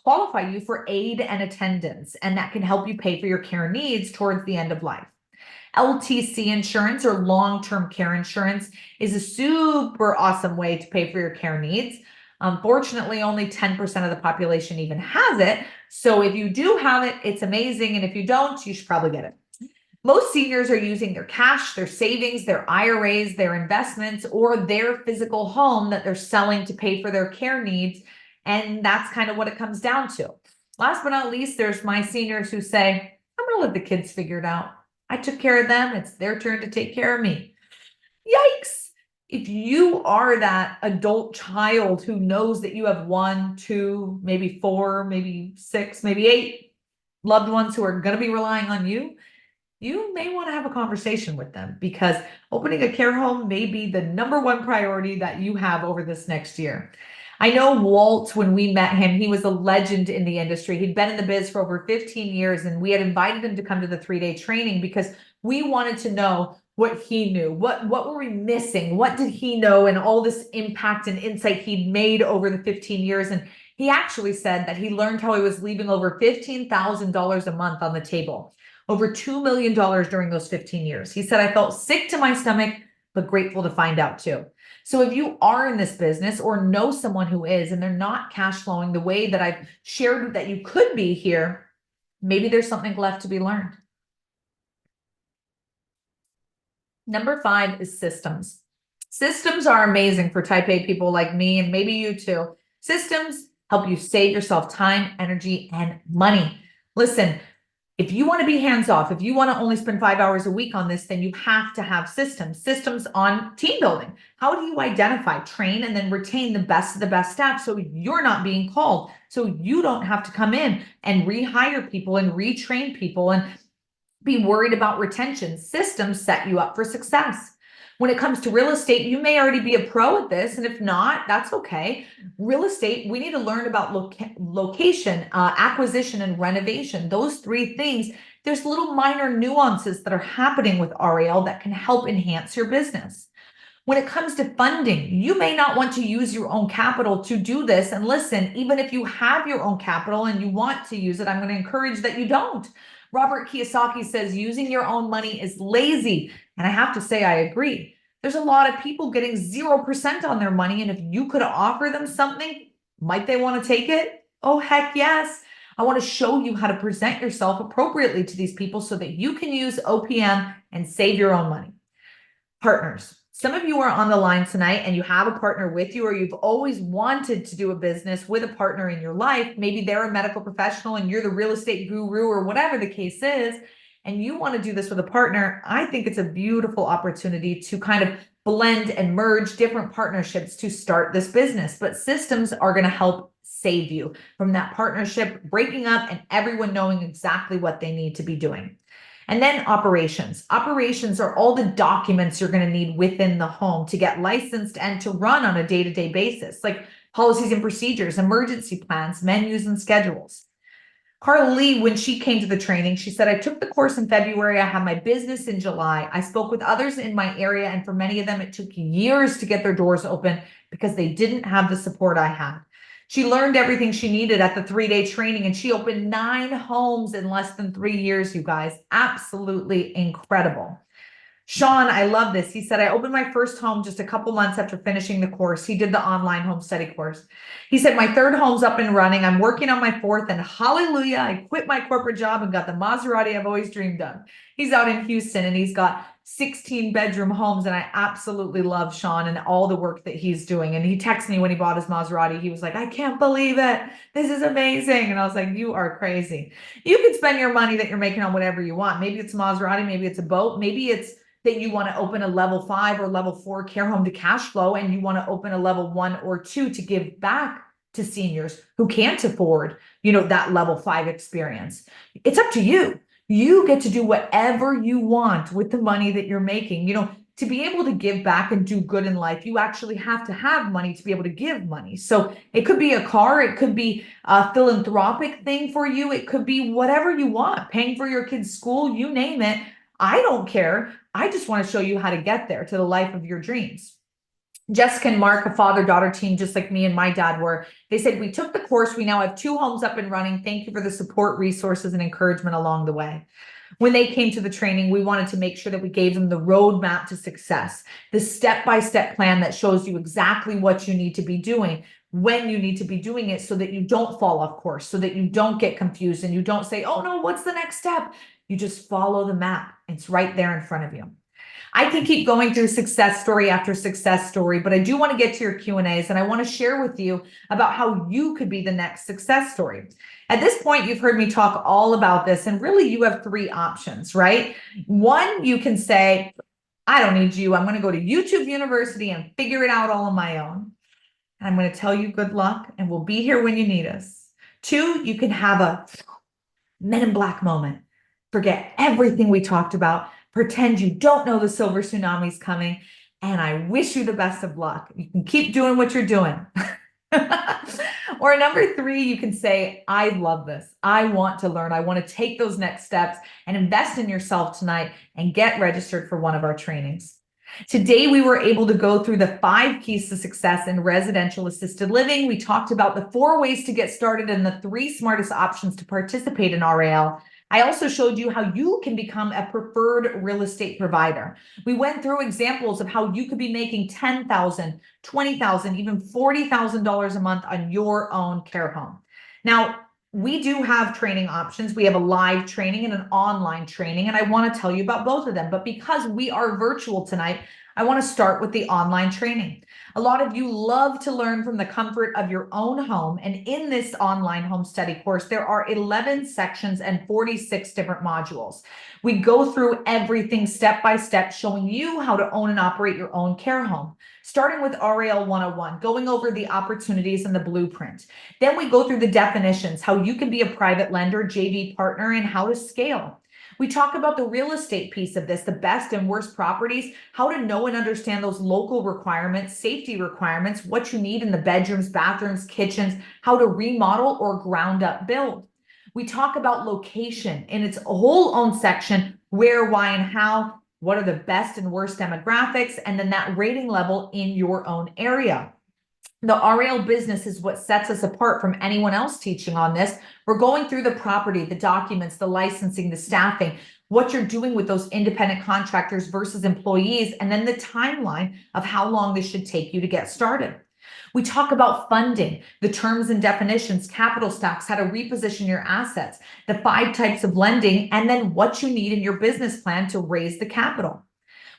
qualify you for aid and attendance, and that can help you pay for your care needs towards the end of life. LTC insurance or long-term care insurance is a super awesome way to pay for your care needs. Unfortunately, only 10% of the population even has it. So if you do have it, it's amazing. And if you don't, you should probably get it. Most seniors are using their cash, their savings, their IRAs, their investments, or their physical home that they're selling to pay for their care needs. And that's kind of what it comes down to. Last but not least, there's my seniors who say, I'm going to let the kids figure it out. I took care of them. It's their turn to take care of me. Yikes. If you are that adult child who knows that you have 1, 2, maybe 4, maybe 6, maybe 8 loved ones who are going to be relying on you, you may want to have a conversation with them because opening a care home may be the #1 priority that you have over this next year. I know Walt, when we met him, he was a legend in the industry. He'd been in the biz for over 15 years, and we had invited him to come to the 3-day training because we wanted to know what he knew. What were we missing? What did he know? And all this impact and insight he'd made over the 15 years. And he actually said that he learned how he was leaving over $15,000 a month on the table, over $2 million during those 15 years. He said, I felt sick to my stomach, but grateful to find out too. So if you are in this business or know someone who is, and they're not cash flowing the way that I've shared that you could be here, maybe there's something left to be learned. Number 5 is systems. Systems are amazing for type A people like me, and maybe you too. Systems help you save yourself time, energy, and money. Listen, if you want to be hands off, if you want to only spend 5 hours a week on this, then you have to have systems on team building. How do you identify, train, and then retain the best of the best staff so you're not being called, so you don't have to come in and rehire people and retrain people and be worried about retention? Systems set you up for success. When it comes to real estate, you may already be a pro at this, and if not, that's okay. Real estate, we need to learn about location, acquisition, and renovation. Those 3 things, there's little minor nuances that are happening with REL that can help enhance your business. When it comes to funding, you may not want to use your own capital to do this. And listen, even if you have your own capital and you want to use it, I'm going to encourage that you don't. Robert Kiyosaki says using your own money is lazy. And I have to say, I agree. There's a lot of people getting 0% on their money. And if you could offer them something, might they want to take it? Oh, heck yes. I want to show you how to present yourself appropriately to these people so that you can use OPM and save your own money. Partners. Some of you are on the line tonight and you have a partner with you, or you've always wanted to do a business with a partner in your life. Maybe they're a medical professional and you're the real estate guru or whatever the case is, and you want to do this with a partner. I think it's a beautiful opportunity to kind of blend and merge different partnerships to start this business. But systems are going to help save you from that partnership breaking up and everyone knowing exactly what they need to be doing. And then operations. Operations are all the documents you're going to need within the home to get licensed and to run on a day-to-day basis, like policies and procedures, emergency plans, menus, and schedules. Carla Lee, when she came to the training, she said, I took the course in February. I had my business in July. I spoke with others in my area, and for many of them, it took years to get their doors open because they didn't have the support I had. She learned everything she needed at the 3-day training, and she opened 9 homes in less than 3 years, you guys. Absolutely incredible. Sean, I love this. He said, I opened my first home just a couple months after finishing the course. He did the online home study course. He said, my 3rd home's up and running. I'm working on my 4th, and hallelujah, I quit my corporate job and got the Maserati I've always dreamed of. He's out in Houston and he's got 16 bedroom homes. And I absolutely love Sean and all the work that he's doing. And he texted me when he bought his Maserati. He was like, I can't believe it. This is amazing. And I was like, you are crazy. You can spend your money that you're making on whatever you want. Maybe it's a Maserati, maybe it's a boat, maybe it's that you want to open a level 5 or level 4 care home to cash flow, and you want to open a level 1 or 2 to give back to seniors who can't afford, that level 5 experience. It's up to you. You get to do whatever you want with the money that you're making. To be able to give back and do good in life, you actually have to have money to be able to give money. So it could be a car, it could be a philanthropic thing for you, it could be whatever you want, paying for your kids' school, you name it. I don't care. I just want to show you how to get there to the life of your dreams. Jessica and Mark, a father-daughter team, just like me and my dad were. They said, we took the course. We now have 2 homes up and running. Thank you for the support, resources, and encouragement along the way. When they came to the training, we wanted to make sure that we gave them the roadmap to success, the step-by-step plan that shows you exactly what you need to be doing, when you need to be doing it, so that you don't fall off course, so that you don't get confused and you don't say, oh no, what's the next step? You just follow the map. It's right there in front of you. I can keep going through success story after success story, but I do want to get to your Q&As, and I want to share with you about how you could be the next success story. At this point, you've heard me talk all about this, and really you have 3 options, right? 1, you can say, I don't need you. I'm going to go to YouTube University and figure it out all on my own. And I'm going to tell you good luck, and we'll be here when you need us. 2, you can have a Men in Black moment. Forget everything we talked about. Pretend you don't know the silver tsunami's coming. And I wish you the best of luck. You can keep doing what you're doing. Or number three, you can say, I love this. I want to learn. I want to take those next steps and invest in yourself tonight and get registered for one of our trainings. Today, we were able to go through the 5 keys to success in residential assisted living. We talked about the 4 ways to get started and the 3 smartest options to participate in RAL. I also showed you how you can become a preferred real estate provider. We went through examples of how you could be making $10,000, $20,000, even $40,000 a month on your own care home. Now, we do have training options. We have a live training and an online training, and I want to tell you about both of them. But because we are virtual tonight, I want to start with the online training. A lot of you love to learn from the comfort of your own home. And in this online home study course, there are 11 sections and 46 different modules. We go through everything step by step, showing you how to own and operate your own care home, starting with RAL 101, going over the opportunities and the blueprint. Then we go through the definitions, how you can be a private lender, JV partner, and how to scale. We talk about the real estate piece of this, the best and worst properties, how to know and understand those local requirements, safety requirements, what you need in the bedrooms, bathrooms, kitchens, how to remodel or ground up build. We talk about location in its whole own section, where, why, and how, what are the best and worst demographics, and then that rating level in your own area. The RAL business is what sets us apart from anyone else teaching on this. We're going through the property, the documents, the licensing, the staffing, what you're doing with those independent contractors versus employees, and then the timeline of how long this should take you to get started. We talk about funding, the terms and definitions, capital stacks, how to reposition your assets, the 5 types of lending, and then what you need in your business plan to raise the capital.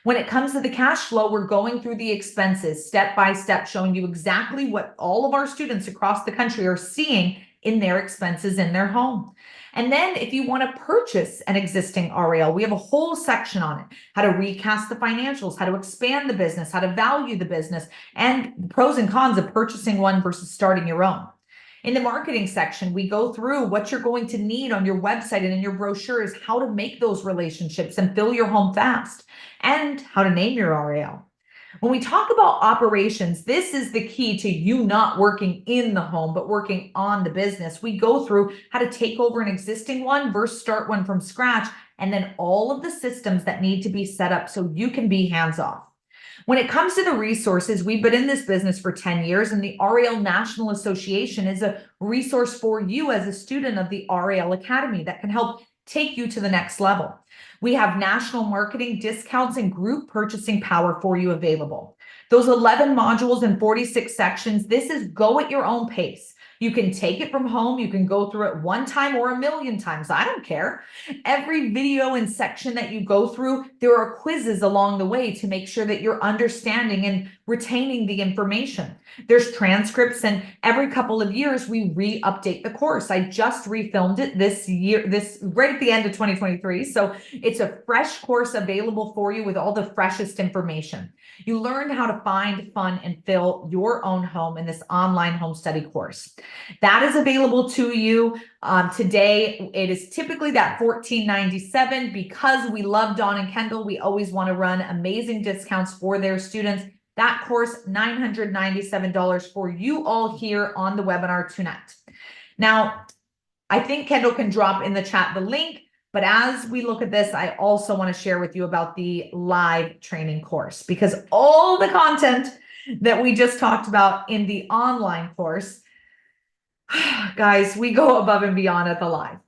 When it comes to the cash flow, we're going through the expenses step by step, showing you exactly what all of our students across the country are seeing in their expenses in their home. And then if you want to purchase an existing RAL, we have a whole section on it, how to recast the financials, how to expand the business, how to value the business, and the pros and cons of purchasing one versus starting your own. In the marketing section, we go through what you're going to need on your website and in your brochures, how to make those relationships and fill your home fast, and how to name your RAL. When we talk about operations, this is the key to you not working in the home, but working on the business. We go through how to take over an existing one versus start one from scratch, and then all of the systems that need to be set up so you can be hands-off. When it comes to the resources, we've been in this business for 10 years, and the RAL National Association is a resource for you as a student of the RAL Academy that can help take you to the next level. We have national marketing discounts and group purchasing power for you available. Those 11 modules and 46 sections, this is go at your own pace. You can take it from home. You can go through it 1 time or 1,000,000 times. I don't care. Every video and section that you go through, there are quizzes along the way to make sure that you're understanding and retaining the information. There's transcripts, and every couple of years we re-update the course. I just refilmed it this year, right at the end of 2023. So it's a fresh course available for you with all the freshest information. You learned how to find, fun, and fill your own home in this online home study course. That is available to you today. It is typically that $14.97. Because we love Dawn and Kendall, we always want to run amazing discounts for their students. That course, $997 for you all here on the webinar tonight. Now, I think Kendall can drop in the chat the link. But as we look at this, I also want to share with you about the live training course, because all the content that we just talked about in the online course, guys, we go above and beyond at the live.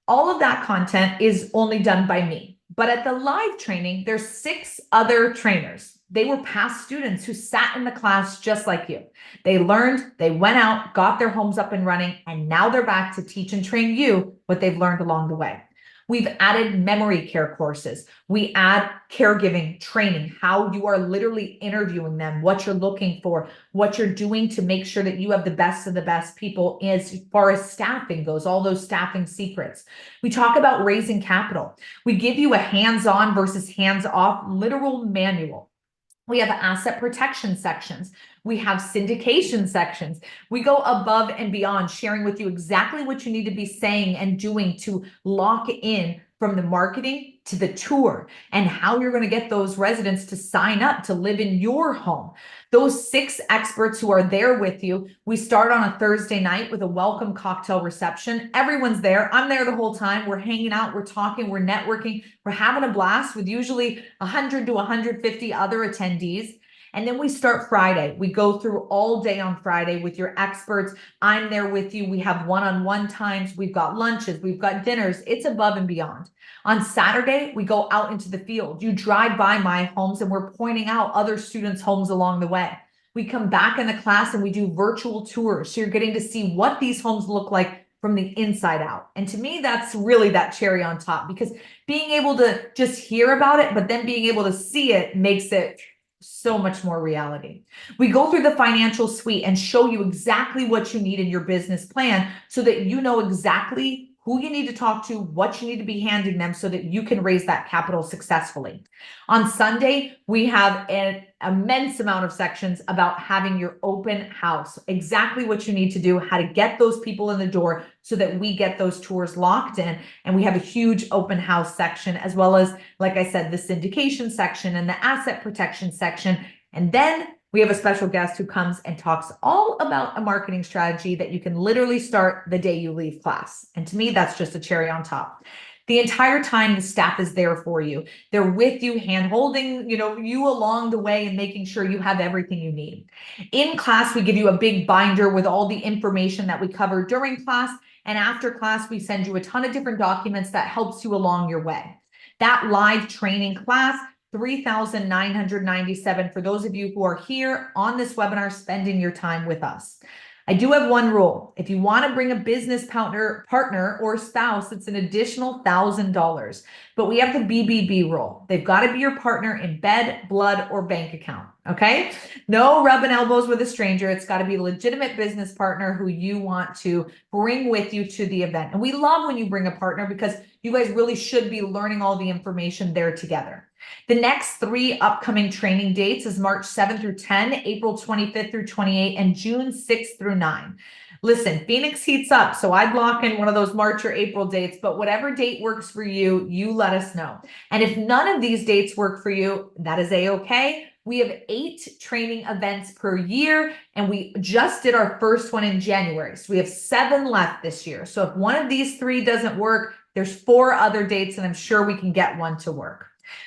All of that content is only done by me. But at the live training, there's 6 other trainers. They were past students who sat in the class just like you. They learned, they went out, got their homes up and running, and now they're back to teach and train you what they've learned along the way. We've added memory care courses. We add caregiving training, how you are literally interviewing them, what you're looking for, what you're doing to make sure that you have the best of the best people as far as staffing goes, all those staffing secrets. We talk about raising capital. We give you a hands-on versus hands-off literal manual. We have asset protection sections. We have syndication sections. We go above and beyond, sharing with you exactly what you need to be saying and doing to lock in from the marketing to the tour and how you're going to get those residents to sign up to live in your home. Those 6 experts who are there with you, we start on a Thursday night with a welcome cocktail reception. Everyone's there. I'm there the whole time. We're hanging out, we're talking, we're networking, we're having a blast with usually 100 to 150 other attendees. And then we start Friday. We go through all day on Friday with your experts. I'm there with you. We have one-on-one times. We've got lunches. We've got dinners. It's above and beyond. On Saturday, we go out into the field. You drive by my homes and we're pointing out other students' homes along the way. We come back in the class and we do virtual tours. So you're getting to see what these homes look like from the inside out. And to me, that's really that cherry on top, because being able to just hear about it, but then being able to see it makes it so much more reality. We go through the financial suite and show you exactly what you need in your business plan so that you know exactly who you need to talk to, what you need to be handing them so that you can raise that capital successfully. On Sunday, we have an immense amount of sections about having your open house, exactly what you need to do, how to get those people in the door so that we get those tours locked in. And we have a huge open house section, as well as, like I said, the syndication section and the asset protection section. And then we have a special guest who comes and talks all about a marketing strategy that you can literally start the day you leave class. And to me, that's just a cherry on top. The entire time, the staff is there for you. They're with you, hand-holding, you along the way and making sure you have everything you need. In class, we give you a big binder with all the information that we cover during class. And after class, we send you a ton of different documents that helps you along your way. That live training class, $3,997 for those of you who are here on this webinar spending your time with us. I do have one rule. If you want to bring a business partner or spouse, it's an additional $1,000. But we have the BBB rule. They've got to be your partner in bed, blood, or bank account. Okay? No rubbing elbows with a stranger. It's got to be a legitimate business partner who you want to bring with you to the event. And we love when you bring a partner because you guys really should be learning all the information there together. The next 3 upcoming training dates is March 7 through 10, April 25th through 28, and June 6th through 9. Listen, Phoenix heats up, so I'd lock in one of those March or April dates, but whatever date works for you, you let us know. And if none of these dates work for you, that is a-okay. We have 8 training events per year, and we just did our first one in January. So we have 7 left this year. So if one of these 3 doesn't work, there's 4 other dates, and I'm sure we can get one to work.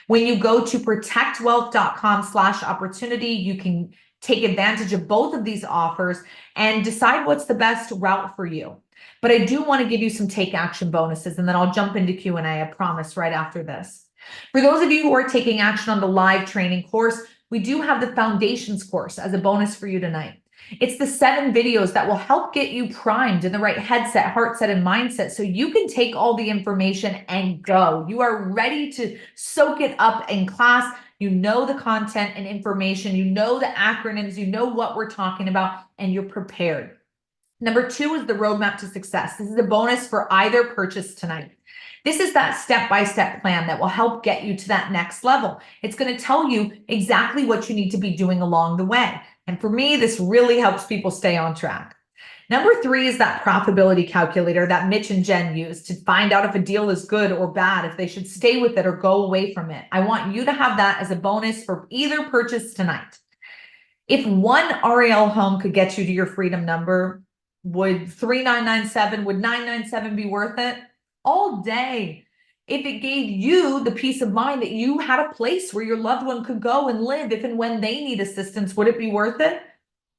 When you go to protectwealth.com/opportunity, you can take advantage of both of these offers and decide what's the best route for you. But I do want to give you some take action bonuses, and then I'll jump into Q&A, I promise, right after this. For those of you who are taking action on the live training course, we do have the foundations course as a bonus for you tonight. It's the 7 videos that will help get you primed in the right headset, heart set, and mindset so you can take all the information and go. You are ready to soak it up in class. You know the content and information. You know the acronyms. You know what we're talking about, and you're prepared. Number 2 is the roadmap to success. This is a bonus for either purchase tonight. This is that step-by-step plan that will help get you to that next level. It's going to tell you exactly what you need to be doing along the way. And for me, this really helps people stay on track. Number 3 is that profitability calculator that Mitch and Jen use to find out if a deal is good or bad, if they should stay with it or go away from it. I want you to have that as a bonus for either purchase tonight. If one REL home could get you to your freedom number, would 3,997, would 997 be worth it? All day. If it gave you the peace of mind that you had a place where your loved one could go and live if and when they need assistance, would it be worth it?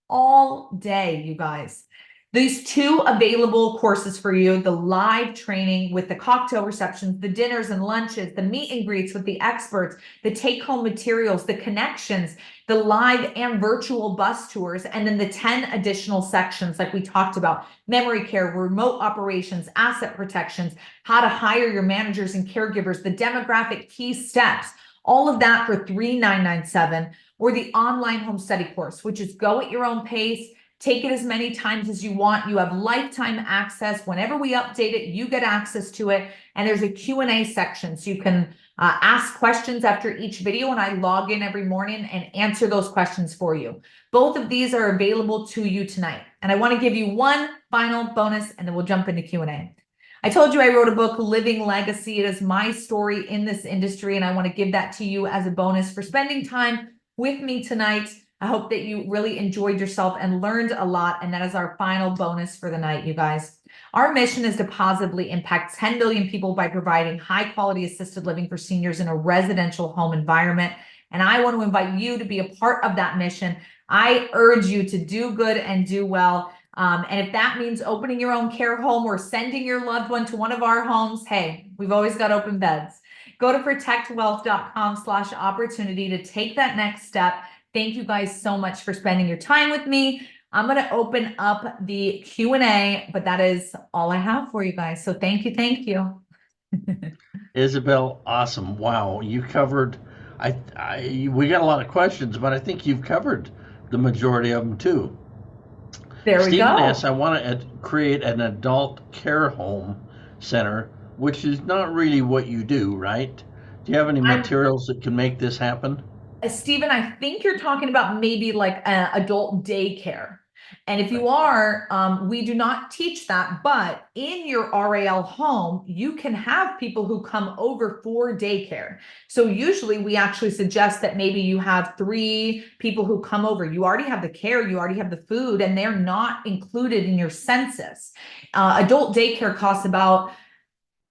All day, you guys. These 2 available courses for you, the live training with the cocktail receptions, the dinners and lunches, the meet and greets with the experts, the take-home materials, the connections, the live and virtual bus tours, and then the 10 additional sections like we talked about: memory care, remote operations, asset protections, how to hire your managers and caregivers, the demographic key steps, all of that for $3,997, or the online home study course, which is go at your own pace. Take it as many times as you want. You have lifetime access. Whenever we update it, you get access to it. And there's a Q&A section, so you can ask questions after each video, and I log in every morning and answer those questions for you. Both of these are available to you tonight. And I want to give you one final bonus, and then we'll jump into Q&A. I told you I wrote a book, Living Legacy. It is my story in this industry, and I want to give that to you as a bonus for spending time with me tonight. I hope that you really enjoyed yourself and learned a lot, and that is our final bonus for the night, you guys. Our mission is to positively impact 10 million people by providing high-quality assisted living for seniors in a residential home environment, and I want to invite you to be a part of that mission. I urge you to do good and do well. And if that means opening your own care home or sending your loved one to one of our homes, hey, we've always got open beds. Go to protectwealth.com/opportunity to take that next step. Thank you guys so much for spending your time with me. I'm going to open up the Q&A, but that is all I have for you guys. So thank you. Thank you. Isabelle, awesome. Wow. You covered, we got a lot of questions, but I think you've covered the majority of them too. There we Stephen go. asks, I want to create an adult care home center, which is not really what you do, right? Do you have any materials that can make this happen? Stephen, I think you're talking about maybe like adult daycare. And if you are, we do not teach that, but in your RAL home, you can have people who come over for daycare. So usually we actually suggest that maybe you have 3 people who come over. You already have the care, you already have the food, and they're not included in your census. Adult daycare costs about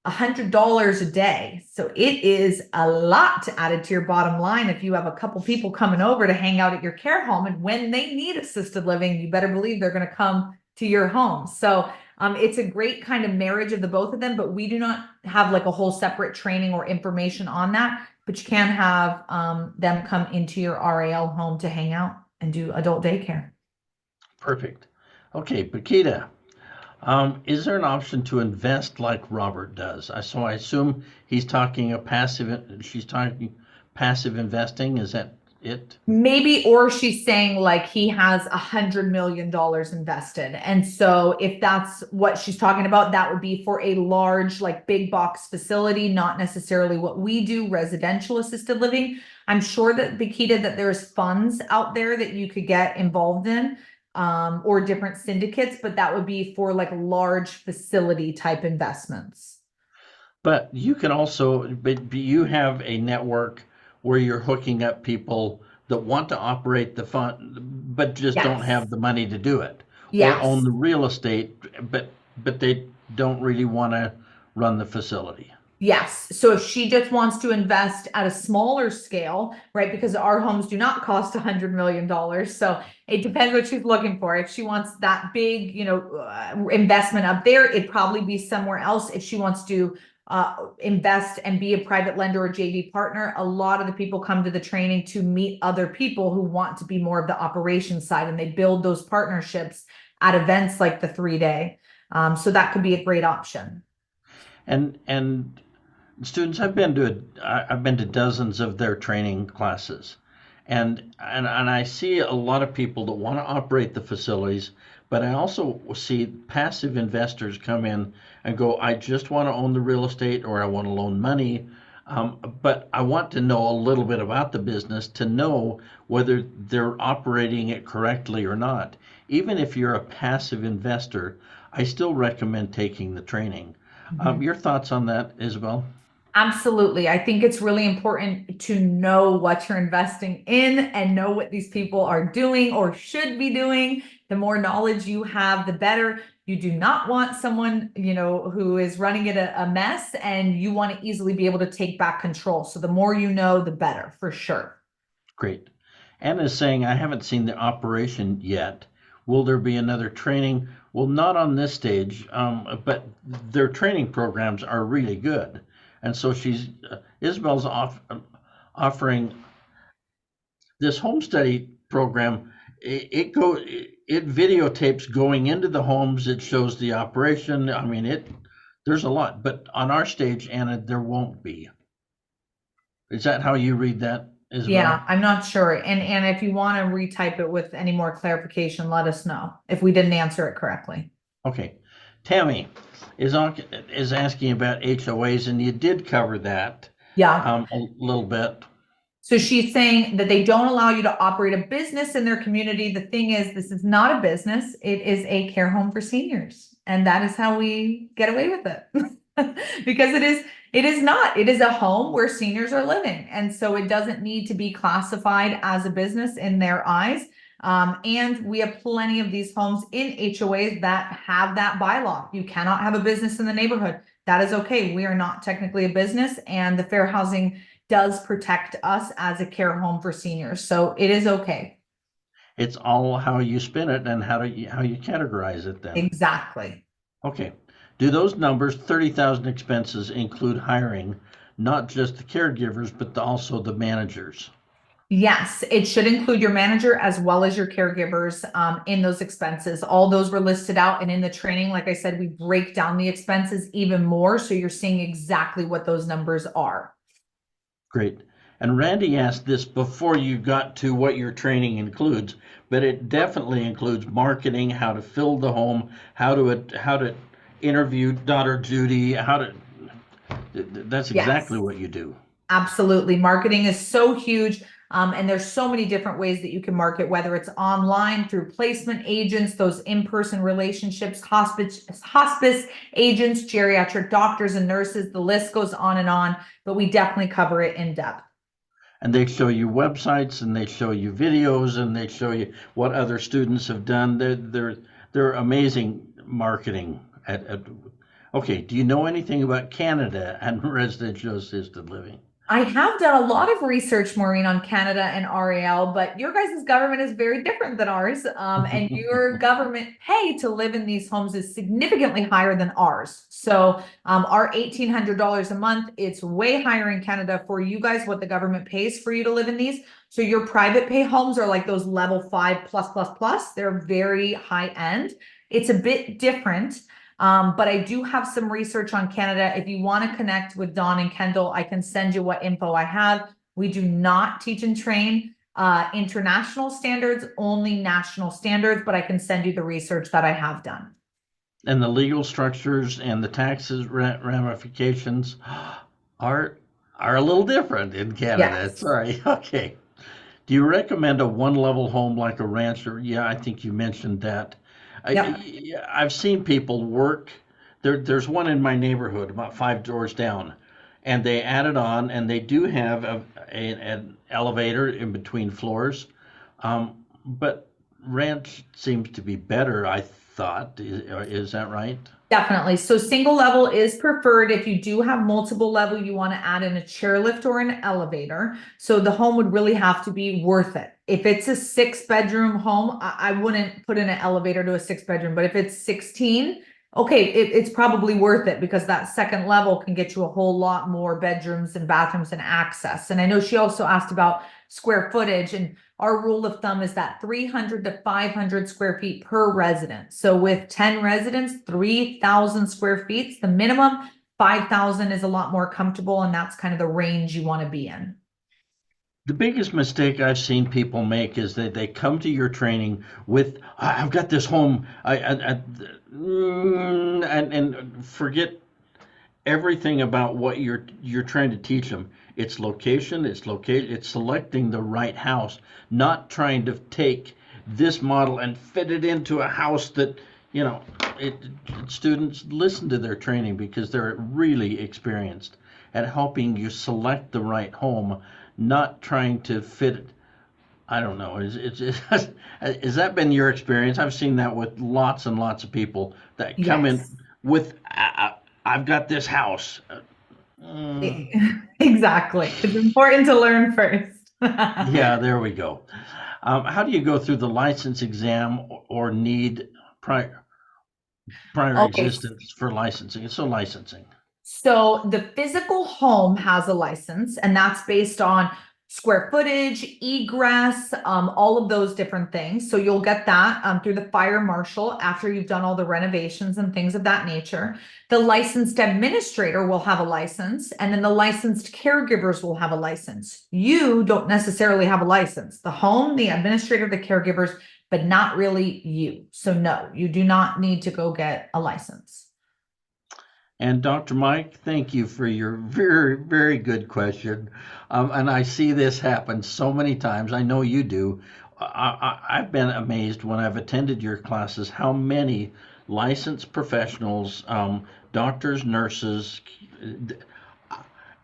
$100 a day. So it is a lot added to your bottom line if you have a couple people coming over to hang out at your care home. And when they need assisted living, you better believe they're going to come to your home. So it's a great kind of marriage of the both of them, but we do not have like a whole separate training or information on that. But you can have them come into your RAL home to hang out and do adult daycare. Perfect. Okay, Paquita. Is there an option to invest like Robert does? So I assume she's talking passive investing. Is that it? Maybe, or she's saying like he has $100 million invested. And so if that's what she's talking about, that would be for a large, like big box facility, not necessarily what we do, residential assisted living. I'm sure that Bakita, that there's funds out there that you could get involved in, or different syndicates, but that would be for like large facility type investments. But you can also, but you have a network where you're hooking up people that want to operate the fund, but just don't Yes. have the money to do it, or Yes. own the real estate, but they don't really want to run the facility. Yes. So if she just wants to invest at a smaller scale, right? Because our homes do not cost $100 million. So it depends what she's looking for. If she wants that big, investment up there, it'd probably be somewhere else. If she wants to invest and be a private lender or JV partner, a lot of the people come to the training to meet other people who want to be more of the operations side, and they build those partnerships at events like the 3-day. So that could be a great option. And students, I've been to dozens of their training classes, and I see a lot of people that want to operate the facilities, but I also see passive investors come in and go, I just want to own the real estate, or I want to loan money, but I want to know a little bit about the business to know whether they're operating it correctly or not. Even if you're a passive investor, I still recommend taking the training. Your thoughts on that, Isabelle? Absolutely. I think it's really important to know what you're investing in and know what these people are doing or should be doing. The more knowledge you have, the better. You do not want someone, who is running it a mess, and you want to easily be able to take back control. So the more you know, the better, for sure. Great. Anna is saying, I haven't seen the operation yet. Will there be another training? Well, not on this stage, but their training programs are really good. And so Isabelle's offering this home study program. It videotapes going into the homes. It shows the operation. I mean, there's a lot, but on our stage, Anna, there won't be. Is that how you read that, Isabelle? Yeah, I'm not sure. And if you want to retype it with any more clarification, let us know if we didn't answer it correctly. Okay. Tammy is asking about HOAs, and you did cover that. Yeah. A little bit. So she's saying that they don't allow you to operate a business in their community. The thing is, this is not a business. It is a care home for seniors. And that is how we get away with it. Because it is not, it is a home where seniors are living. And so it doesn't need to be classified as a business in their eyes. And we have plenty of these homes in HOAs that have that bylaw. You cannot have a business in the neighborhood. That is okay. We are not technically a business, and the fair housing does protect us as a care home for seniors. So it is okay. It's all how you spin it and how you categorize it then. Exactly. Okay. Do those numbers, 30,000 expenses, include hiring, not just the caregivers, but also the managers? Yes, it should include your manager as well as your caregivers in those expenses. All those were listed out, and in the training, like I said, we break down the expenses even more, so you're seeing exactly what those numbers are. Great. And Randy asked this before you got to what your training includes, but it definitely includes marketing, how to fill the home, how to interview daughter Judy, that's exactly Yes. what you do. Absolutely. Marketing is so huge. And there's so many different ways that you can market, whether it's online through placement agents, those in-person relationships, hospice agents, geriatric doctors and nurses, the list goes on, but we definitely cover it in depth. And they show you websites and they show you videos and they show you what other students have done. They're amazing marketing okay, do you know anything about Canada and residential assisted living? I have done a lot of research, Maureen, on Canada and RAL, but your guys' government is very different than ours. And your government pay to live in these homes is significantly higher than ours. So our $1,800 a month, it's way higher in Canada for you guys, what the government pays for you to live in these. So your private pay homes are like those level 5 plus. They're very high end. It's a bit different. But I do have some research on Canada. If you want to connect with Dawn and Kendall, I can send you what info I have. We do not teach and train international standards, only national standards, but I can send you the research that I have done. And the legal structures and the taxes ramifications are a little different in Canada. Yes. Sorry. Okay. Do you recommend a one-level home like a rancher? Yeah, I think you mentioned that. Yep. I've seen people work. There's one in my neighborhood, about 5 doors down, and they added on, and they do have an elevator in between floors. But ranch seems to be better, I thought. Is that right? Definitely. So single level is preferred. If you do have multiple level, you want to add in a chairlift or an elevator. So the home would really have to be worth it. If it's a 6-bedroom home, I wouldn't put in an elevator to a 6-bedroom, but if it's 16, okay, it's probably worth it because that second level can get you a whole lot more bedrooms and bathrooms and access. And I know she also asked about square footage, and our rule of thumb is that 300 to 500 square feet per resident. So with 10 residents, 3,000 square feet is the minimum. 5,000 is a lot more comfortable, and that's kind of the range you want to be in. The biggest mistake I've seen people make is that they come to your training with, I've got this home, and forget everything about what you're trying to teach them. It's location, it's selecting the right house, not trying to take this model and fit it into a house that, students listen to their training because they're really experienced at helping you select the right home, not trying to fit it. I don't know. Has that been your experience? I've seen that with lots and lots of people that come in Yes. with, I've got this house. Exactly. It's important to learn first. Yeah, there we go. How do you go through the license exam or need prior Okay. existence for licensing? So licensing. So the physical home has a license, and that's based on square footage, egress, all of those different things. So you'll get that through the fire marshal after you've done all the renovations and things of that nature. The licensed administrator will have a license, and then the licensed caregivers will have a license. You don't necessarily have a license. The home, the administrator, the caregivers, but not really you. So no, you do not need to go get a license. And Dr. Mike, thank you for your very, very good question. And I see this happen so many times. I know you do. I've been amazed when I've attended your classes how many licensed professionals, doctors, nurses,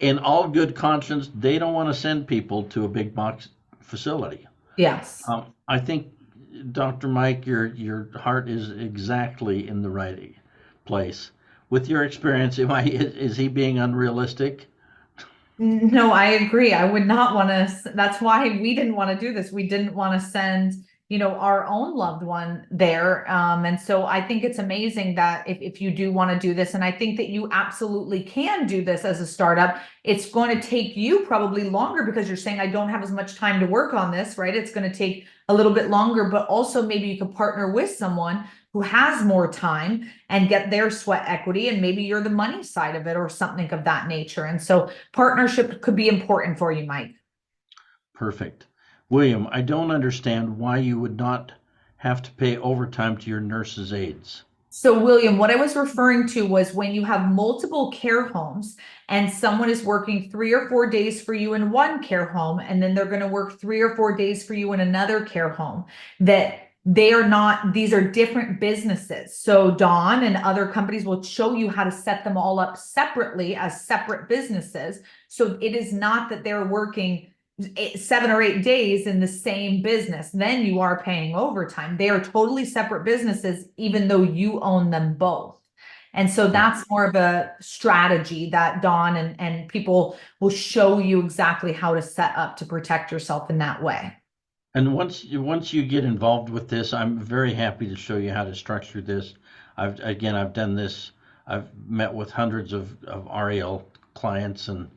in all good conscience, they don't want to send people to a big box facility. Yes. I think, Dr. Mike, your heart is exactly in the right place. With your experience, is he being unrealistic? No, I agree. I would not want to. That's why we didn't want to do this. We didn't want to send, our own loved one there. And so I think it's amazing that if you do want to do this, and I think that you absolutely can do this as a startup, it's going to take you probably longer because you're saying, I don't have as much time to work on this, right? It's going to take a little bit longer, but also maybe you could partner with someone who has more time and get their sweat equity, and maybe you're the money side of it or something of that nature. And so partnership could be important for you, Mike. Perfect. William, I don't understand why you would not have to pay overtime to your nurses' aides. So, William, what I was referring to was when you have multiple care homes and someone is working 3 or 4 days for you in one care home, and then they're going to work 3 or 4 days for you in another care home, that they are not, these are different businesses. So Dawn and other companies will show you how to set them all up separately as separate businesses. So it is not that they're working 7 or 8 days in the same business, then you are paying overtime. They are totally separate businesses, even though you own them both. And so that's more of a strategy that Dawn and people will show you exactly how to set up to protect yourself in that way. And once you get involved with this, I'm very happy to show you how to structure this. I've done this. I've met with hundreds of REL clients. And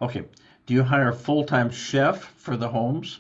okay, do you hire a full-time chef for the homes?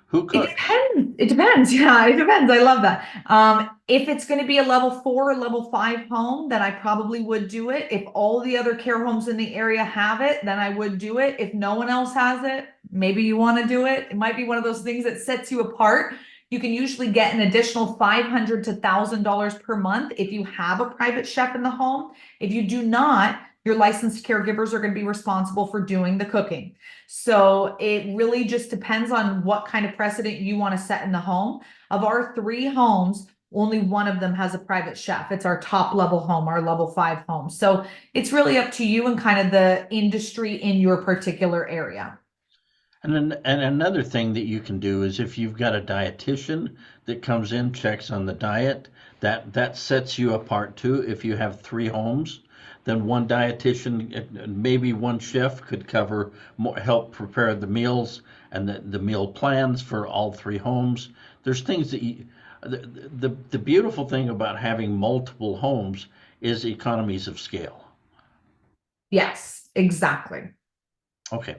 Who It cooks? depends. It depends. Yeah, it depends. I love that. If it's going to be a level 4 or level 5 home, then I probably would do it. If all the other care homes in the area have it, then I would do it. If no one else has it, maybe you want to do it. It might be one of those things that sets you apart. You can usually get an additional $500 to $1,000 per month if you have a private chef in the home. If you do not, your licensed caregivers are going to be responsible for doing the cooking. So it really just depends on what kind of precedent you want to set in the home. Of our 3 homes, only one of them has a private chef. It's our top level home, our level 5 home. So it's really up to you and kind of the industry in your particular area. And another thing that you can do is if you've got a dietitian that comes in, checks on the diet, that sets you apart too. If you have 3 homes, then one dietitian, maybe one chef could cover more, help prepare the meals and the meal plans for all 3 homes. There's things that the beautiful thing about having multiple homes is economies of scale. Yes, exactly. Okay.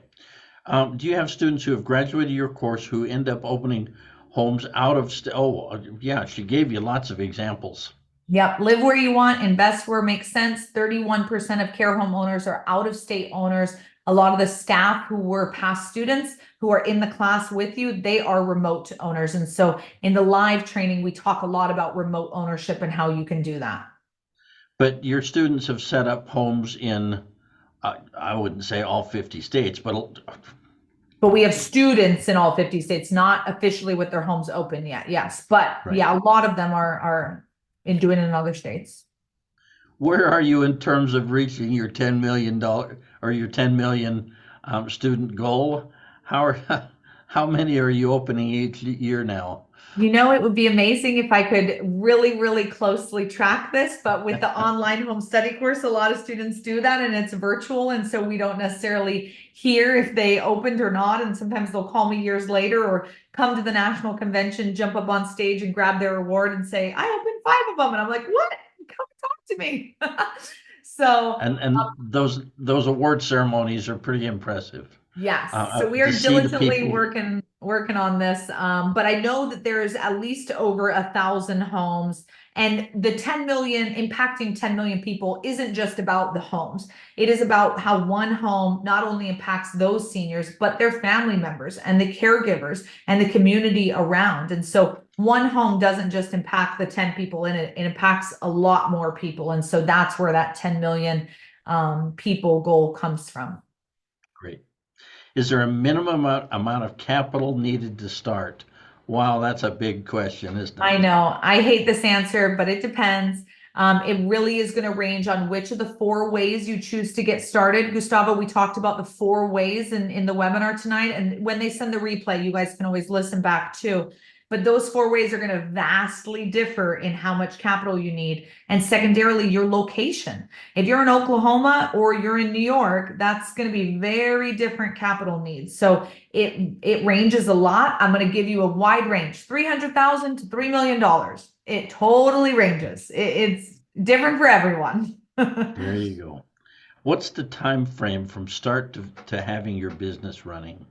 Do you have students who have graduated your course who end up opening homes out of oh, yeah, she gave you lots of examples. Yep. Live where you want, invest where it makes sense. 31% of care home owners are out of state owners. A lot of the staff who were past students who are in the class with you, they are remote owners. And so in the live training, we talk a lot about remote ownership and how you can do that. But your students have set up homes in, I wouldn't say all 50 states, but we have students in all 50 states, not officially with their homes open yet. Yes. But right. yeah, a lot of them are doing it in other states. Where are you in terms of reaching your $10 million or your 10 million student goal? How many are you opening each year now? It would be amazing if I could really, really closely track this, but with the online home study course, a lot of students do that and it's virtual. And so we don't necessarily hear if they opened or not. And sometimes they'll call me years later or come to the national convention, jump up on stage and grab their award and say, I opened 5 of them. And I'm like, what? Come talk to me. So, and those award ceremonies are pretty impressive. yes. So we are To see the diligently people. working on this. But I know that there's at least over 1,000 homes, and the 10 million impacting 10 million people isn't just about the homes. It is about how one home not only impacts those seniors, but their family members and the caregivers and the community around. And so one home doesn't just impact the 10 people in it, it impacts a lot more people. And so that's where that 10 million people goal comes from. Great. Is there a minimum amount of capital needed to start? Wow, that's a big question, isn't it? I know. I hate this answer, but it depends. It really is going to range on which of the 4 ways you choose to get started. Gustavo, we talked about the 4 ways in the webinar tonight. And when they send the replay, you guys can always listen back too. But those 4 ways are going to vastly differ in how much capital you need. And secondarily, your location. If you're in Oklahoma or you're in New York, that's going to be very different capital needs. So it ranges a lot. I'm going to give you a wide range, $300,000 to $3 million. It totally ranges. It's different for everyone. There you go. What's the time frame from start to having your business running?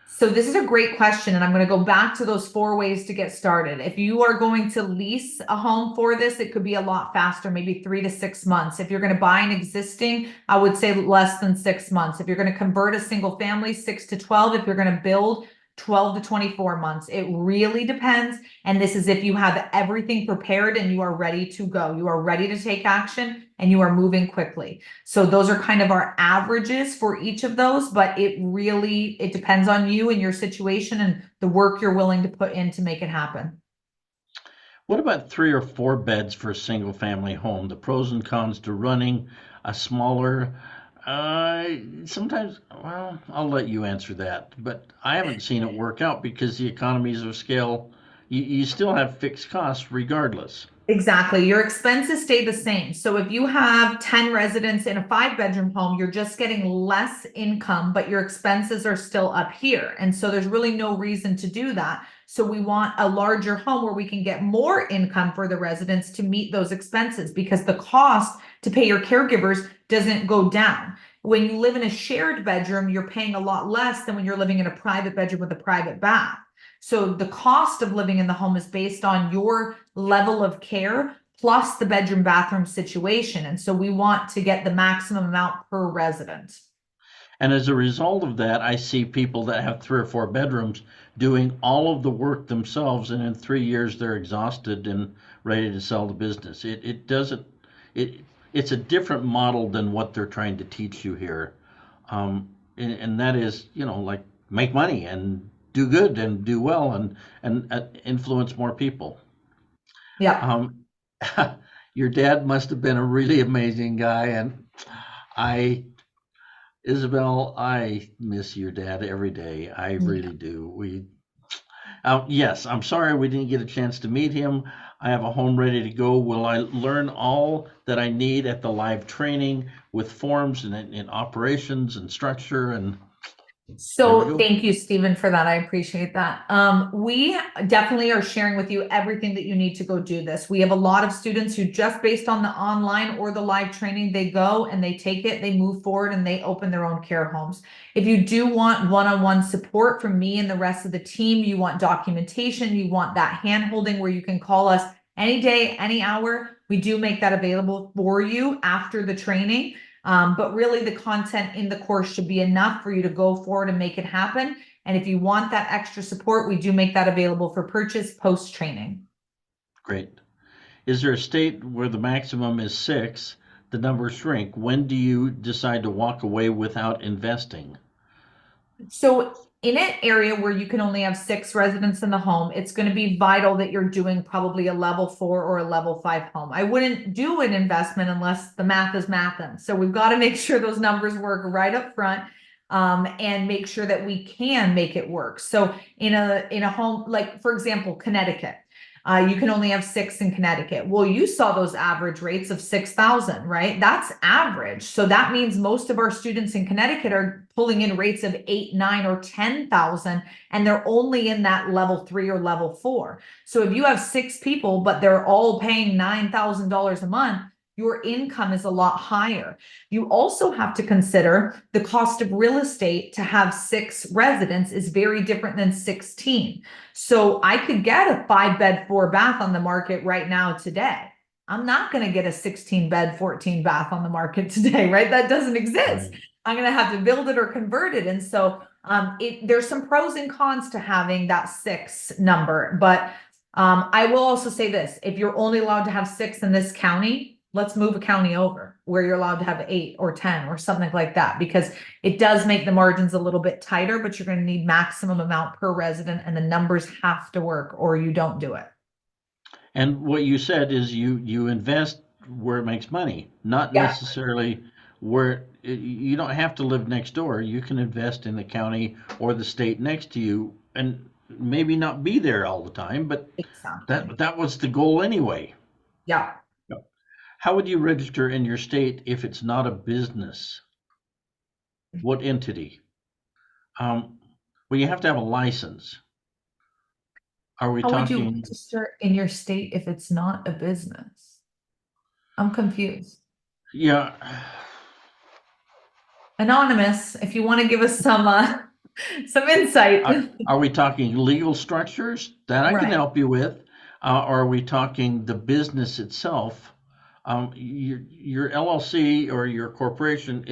So this is a great question, and I'm going to go back to those 4 ways to get started. If you are going to lease a home for this, it could be a lot faster, maybe 3 to 6 months. If you're going to buy an existing, I would say less than 6 months. If you're going to convert a single family, 6 to 12. If you're going to build, 12 to 24 months. It really depends. And this is if you have everything prepared and you are ready to go. You are ready to take action and you are moving quickly. So those are kind of our averages for each of those, but it depends on you and your situation and the work you're willing to put in to make it happen. What about 3 or 4 beds for a single family home? The pros and cons to running a smaller, sometimes, well, I'll let you answer that, but I haven't seen it work out because the economies of scale, you still have fixed costs regardless. Exactly. Your expenses stay the same. So if you have 10 residents in a 5-bedroom home, you're just getting less income, but your expenses are still up here. And so there's really no reason to do that. So we want a larger home where we can get more income for the residents to meet those expenses, because the cost to pay your caregivers doesn't go down. When you live in a shared bedroom, you're paying a lot less than when you're living in a private bedroom with a private bath. So the cost of living in the home is based on your level of care plus the bedroom bathroom situation. And so we want to get the maximum amount per resident. And as a result of that, I see people that have 3 or 4 bedrooms doing all of the work themselves, and in 3 years they're exhausted and ready to sell the business. It doesn't, it's a different model than what they're trying to teach you here. And that is, like, make money and do good and do well and influence more people. Yeah. Your dad must have been a really amazing guy, and Isabelle, I miss your dad every day. I really do. Yes, I'm sorry we didn't get a chance to meet him. I have a home ready to go. Will I learn all that I need at the live training with forms and operations and structure and So thank you, Stephen, for that. I appreciate that. We definitely are sharing with you everything that you need to go do this. We have a lot of students who, just based on the online or the live training, they go and they take it, they move forward and they open their own care homes. If you do want one-on-one support from me and the rest of the team, you want documentation, you want that hand-holding where you can call us any day, any hour, we do make that available for you after the training. But really the content in the course should be enough for you to go forward and make it happen. And if you want that extra support, we do make that available for purchase post-training. Great. Is there a state where the maximum is 6, the numbers shrink? When do you decide to walk away without investing? So in an area where you can only have 6 residents in the home, it's going to be vital that you're doing probably a level 4 or a level 5 home. I wouldn't do an investment unless the math is mathin'. So we've got to make sure those numbers work right up front, and make sure that we can make it work. So in a home, like for example, Connecticut, you can only have 6 in Connecticut. Well, you saw those average rates of 6,000, right? That's average. So that means most of our students in Connecticut are pulling in rates of 8, 9, or 10,000, and they're only in that level 3 or level 4. So if you have 6 people, but they're all paying $9,000 a month, your income is a lot higher. You also have to consider the cost of real estate. To have 6 residents is very different than 16. So I could get a 5-bed, 4-bath on the market right now today. I'm not going to get a 16-bed, 14-bath on the market today, right? That doesn't exist. Right. I'm going to have to build it or convert it. And so there's some pros and cons to having that 6 number. But I will also say this: if you're only allowed to have 6 in this county, let's move a county over where you're allowed to have 8 or 10 or something like that, because it does make the margins a little bit tighter, but you're going to need maximum amount per resident, and the numbers have to work or you don't do it. And what you said is you invest where it makes money, not Yeah. necessarily where you don't have to live next door. You can invest in the county or the state next to you and maybe not be there all the time, but Exactly. that was the goal anyway. Yeah. Yep. How would you register in your state if it's not a business? What entity? Um, well, you have to have a license. Are we How would you talking? register in your state if it's not a business? I'm confused. Yeah, Anonymous, if you want to give us some insight. are we talking legal structures that I can Right. help you with? Or are we talking the business itself? Your LLC or your corporation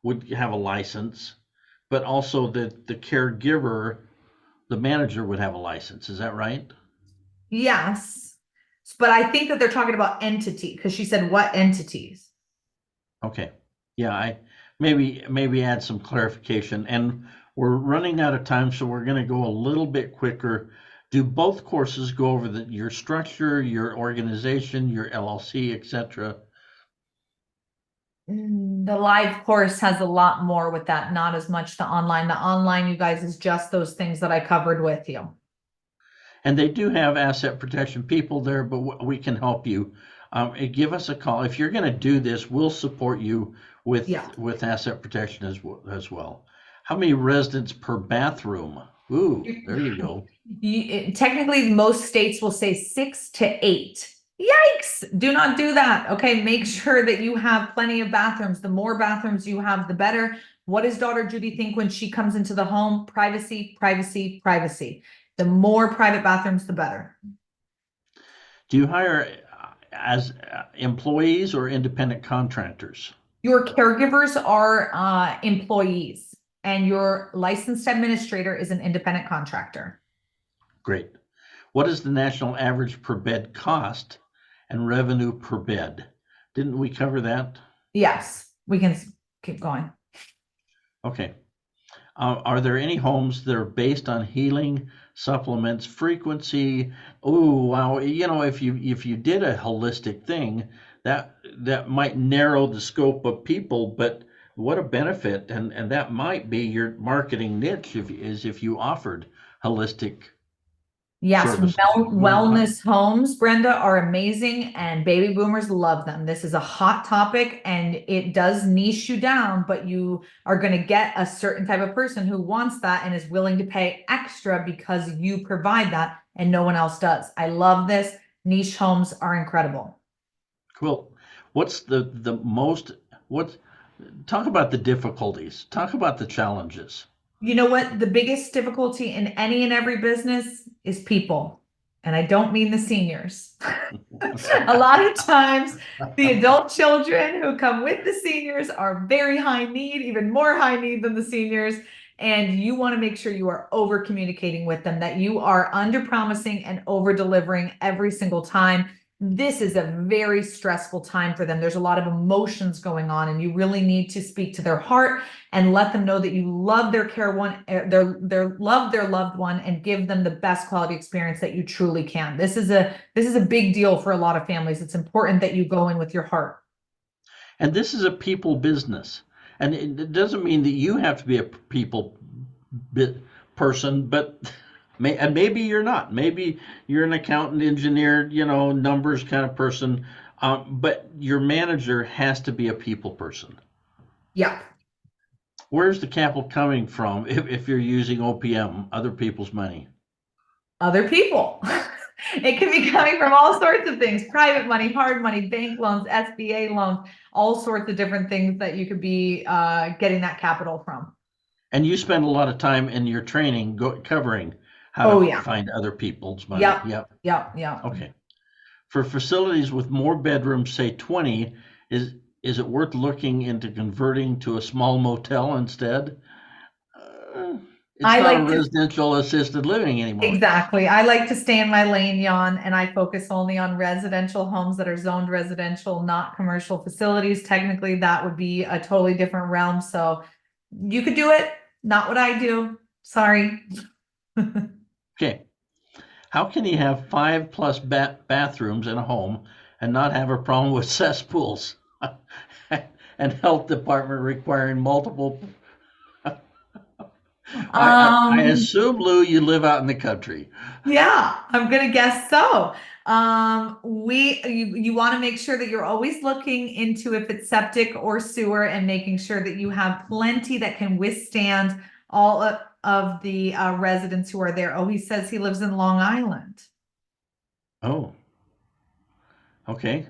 would have a license, but also the caregiver, the manager would have a license. Is that right? Yes. But I think that they're talking about entity because she said what entities? Okay. Yeah, I maybe add some clarification. And we're running out of time, so we're going to go a little bit quicker. Do both courses go over your structure, your organization, your LLC, etc.? The live course has a lot more with that, not as much the online. The online, you guys, is just those things that I covered with you. And they do have asset protection people there, but we can help you. Give us a call if you're going to do this. We'll support you Yeah. with asset protection as well. How many residents per bathroom? Ooh, there you go. Technically, most states will say 6 to 8. Yikes! Do not do that. Okay, make sure that you have plenty of bathrooms. The more bathrooms you have, the better. What does daughter Judy think when she comes into the home? Privacy, privacy, privacy. The more private bathrooms, the better. Do you hire as employees or independent contractors? Your caregivers are employees, and your licensed administrator is an independent contractor. Great. What is the national average per bed cost and revenue per bed? Didn't we cover that? Yes, we can keep going. Okay. Are there any homes that are based on healing supplements frequency? Oh, wow. If you did a holistic thing, that might narrow the scope of people, but what a benefit. And that might be your marketing niche if you offered holistic Yes, services. wellness homes, Brenda, are amazing and baby boomers love them. This is a hot topic and it does niche you down, but you are going to get a certain type of person who wants that and is willing to pay extra because you provide that and no one else does. I love this. Niche homes are incredible. Cool. What's the most, what, talk about the difficulties, talk about the challenges. You know what? The biggest difficulty in any and every business is people. And I don't mean the seniors. A lot of times, the adult children who come with the seniors are very high need, even more high need than the seniors. And you want to make sure you are over communicating with them, that you are under promising and over delivering every single time. This is a very stressful time for them. There's a lot of emotions going on, and you really need to speak to their heart and let them know that you love their love their loved one and give them the best quality experience that you truly can. This is a big deal for a lot of families. It's important that you go in with your heart. And this is a people business. And it doesn't mean that you have to be a people person, but and maybe you're not. Maybe you're an accountant, engineer, numbers kind of person. But your manager has to be a people person. Yeah. Where's the capital coming from if you're using OPM, other people's money? Other people. It can be coming from all sorts of things: private money, hard money, bank loans, SBA loans, all sorts of different things that you could be getting that capital from. And you spend a lot of time in your training covering how Oh to yeah. find other people's money. Yep. Yep. Yep. Okay. For facilities with more bedrooms, say 20, is it worth looking into converting to a small motel instead? It's I not a like to residential assisted living anymore. Exactly. I like to stay in my lane, Jan, and I focus only on residential homes that are zoned residential, not commercial facilities. Technically, that would be a totally different realm. So you could do it, not what I do. Sorry. Okay. How can you have 5+ bathrooms in a home and not have a problem with cesspools and health department requiring multiple. I Um, assume, Lou, you live out in the country. yeah, I'm gonna guess so. You want to make sure that you're always looking into if it's septic or sewer and making sure that you have plenty that can withstand all of the residents who are there. Oh, he says he lives in Long Island. Oh, okay.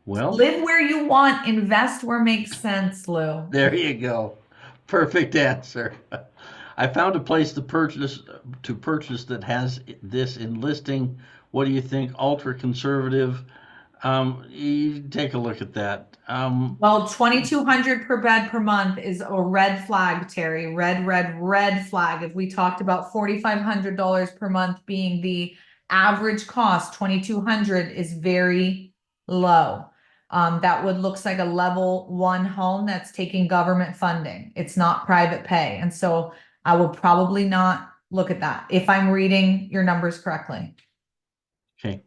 Well, Live where you want, invest where makes sense, Lou. there you go. Perfect answer. I found a place to purchase that has this in listing. What do you think? Ultra conservative. You take a look at that. Well, 2,200 per bed per month is a red flag, Terry. Red flag. If we talked about $4,500 per month being the average cost, 2,200 is very low. That would looks like a level one home that's taking government funding. It's not private pay. And so I will probably not look at that if I'm reading your numbers correctly. Okay.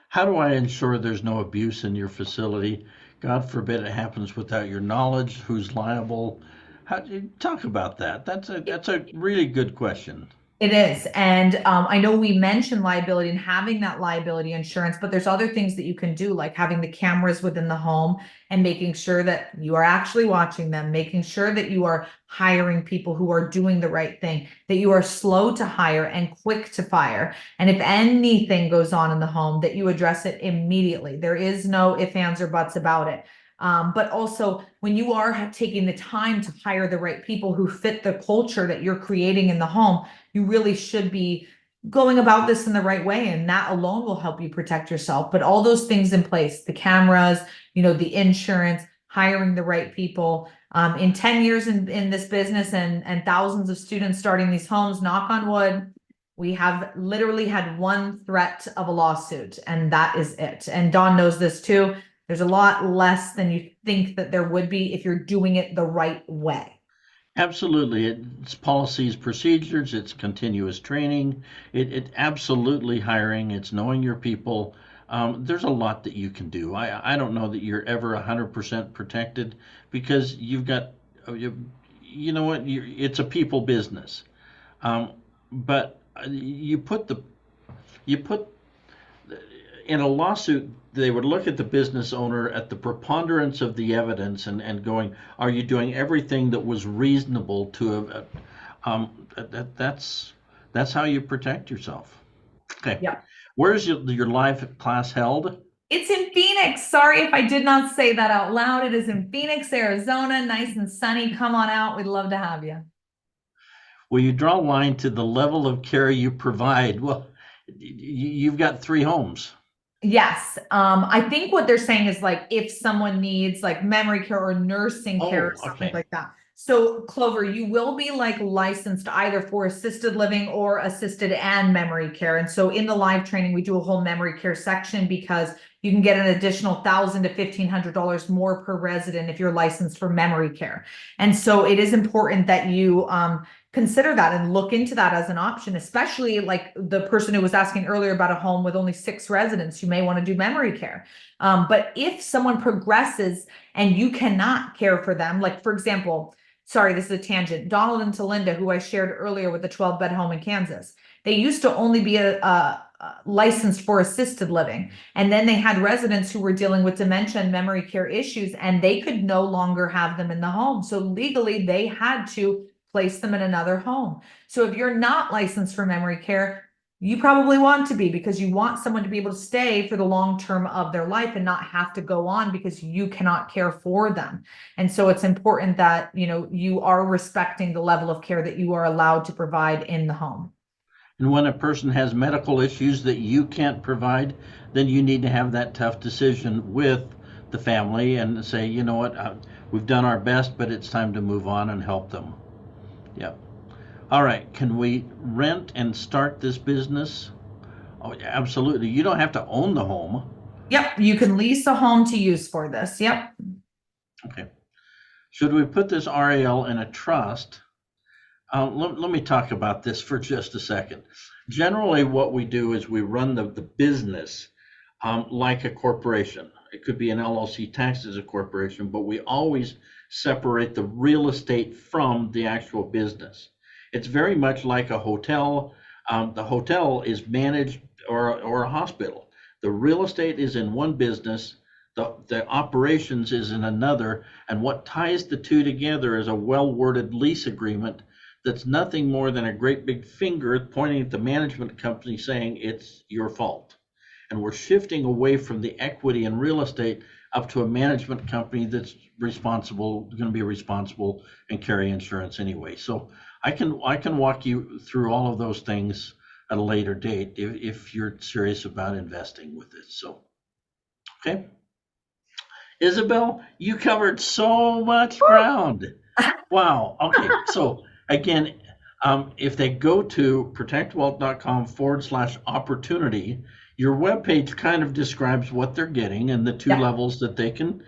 How do I ensure there's no abuse in your facility? God forbid it happens without your knowledge. Who's liable? How do you talk about that? That's a really good question. It is. And I know we mentioned liability and having that liability insurance, but there's other things that you can do, like having the cameras within the home and making sure that you are actually watching them, making sure that you are hiring people who are doing the right thing, that you are slow to hire and quick to fire. And if anything goes on in the home, that you address it immediately. There is no ifs, ands, or buts about it. But also when you are taking the time to hire the right people who fit the culture that you're creating in the home, you really should be going about this in the right way. And that alone will help you protect yourself. But all those things in place, the cameras, the insurance, hiring the right people. In 10 years in this business and thousands of students starting these homes, knock on wood, we have literally had one threat of a lawsuit, and that is it. And Dawn knows this too. There's a lot less than you think that there would be if you're doing it the right way. Absolutely. It's policies, procedures, it's continuous training, it absolutely hiring, it's knowing your people. There's a lot that you can do. I don't know that you're ever 100% protected because you've got, you know what, it's a people business. But you put in a lawsuit, they would look at the business owner at the preponderance of the evidence and going, are you doing everything that was reasonable to that's how you protect yourself. Okay. Yeah. Where's your live class held? It's in Phoenix. Sorry if I did not say that out loud. It is in Phoenix, Arizona. Nice and sunny. Come on out. We'd love to have you. Will you draw a line to the level of care you provide? Well, you've got 3 homes. Yes. I think what they're saying is like if someone needs like memory care or nursing care or Oh, something okay. like that. So Clover, you will be like licensed either for assisted living or assisted and memory care. And so in the live training, we do a whole memory care section because you can get an additional $1,000 to $1,500 more per resident if you're licensed for memory care. And so it is important that you consider that and look into that as an option, especially like the person who was asking earlier about a home with only 6 residents, you may want to do memory care. But if someone progresses and you cannot care for them, like for example, sorry, this is a tangent, Donald and Talinda, who I shared earlier with the 12-bed home in Kansas, they used to only be licensed for assisted living. And then they had residents who were dealing with dementia and memory care issues, and they could no longer have them in the home. So legally, they had to place them in another home. So if you're not licensed for memory care, you probably want to be because you want someone to be able to stay for the long term of their life and not have to go on because you cannot care for them. And so it's important that, you are respecting the level of care that you are allowed to provide in the home. And when a person has medical issues that you can't provide, then you need to have that tough decision with the family and say, you know what, we've done our best, but it's time to move on and help them. Yep. All right. Can we rent and start this business? Oh, yeah, absolutely. You don't have to own the home. Yep. You can lease a home to use for this. Yep. Okay. Should we put this RAL in a trust? Let me talk about this for just a second. Generally, what we do is we run the business like a corporation. It could be an LLC taxed as a corporation, but we always separate the real estate from the actual business. It's very much like a hotel. The hotel is managed, or a hospital. The real estate is in one business, the operations is in another, and what ties the two together is a well-worded lease agreement that's nothing more than a great big finger pointing at the management company saying it's your fault. And we're shifting away from the equity in real estate up to a management company that's going to be responsible and carry insurance anyway. So I can walk you through all of those things at a later date if you're serious about investing with it. So, okay. Isabelle, you covered so much ground. Wow. Okay. So again, if they go to protectwealth.com/opportunity, your webpage kind of describes what they're getting and the two levels that they can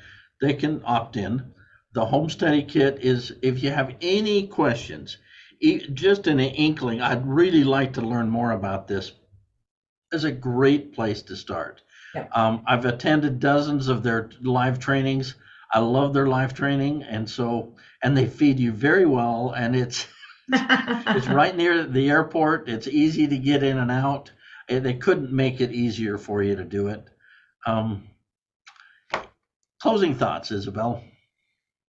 opt in. The home study kit is, if you have any questions, just an inkling, I'd really like to learn more about this, is a great place to start. I've attended dozens of their live trainings. I love their live training, and they feed you very well, and it's right near the airport. It's easy to get in and out. They couldn't make it easier for you to do it. Closing thoughts, Isabelle.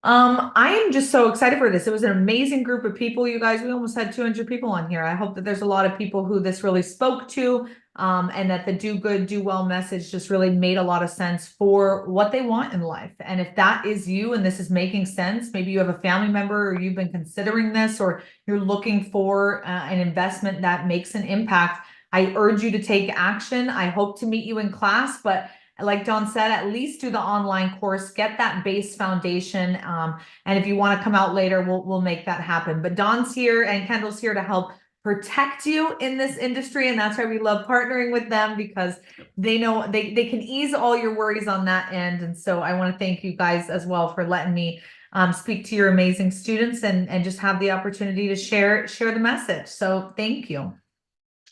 I am just so excited for this. It was an amazing group of people, you guys. We almost had 200 people on here. I hope that there's a lot of people who this really spoke to, and that the do good, do well message just really made a lot of sense for what they want in life. And if that is you and this is making sense, maybe you have a family member or you've been considering this, or you're looking for an investment that makes an impact, I urge you to take action. I hope to meet you in class, but like Don said, at least do the online course, get that base foundation. And if you want to come out later, we'll make that happen. But Don's here and Kendall's here to help protect you in this industry. And that's why we love partnering with them, because they know they can ease all your worries on that end. And so I want to thank you guys as well for letting me speak to your amazing students and just have the opportunity to share the message. So thank you.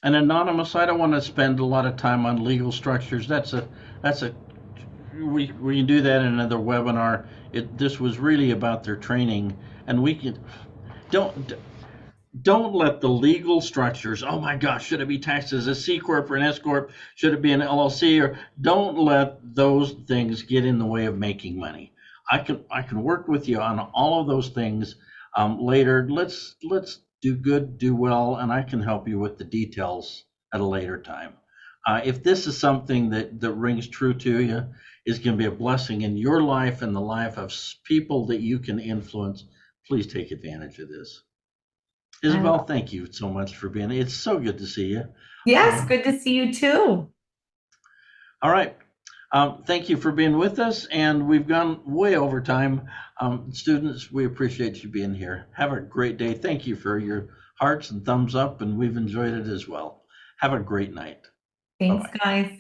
And anonymous, I don't want to spend a lot of time on legal structures. We can do that in another webinar. This was really about their training, and we can don't let the legal structures, oh my gosh, should it be taxed as a C corp or an S corp? Should it be an LLC? Or don't let those things get in the way of making money. I can work with you on all of those things later. Let's do good, do well, and I can help you with the details at a later time. If this is something that rings true to you, is going to be a blessing in your life and the life of people that you can influence, please take advantage of this. Isabelle, thank you so much for being here. It's so good to see you. Yes, good to see you too. All right. Thank you for being with us, and we've gone way over time. Students, we appreciate you being here. Have a great day. Thank you for your hearts and thumbs up, and we've enjoyed it as well. Have a great night. Thanks, Bye-bye. guys.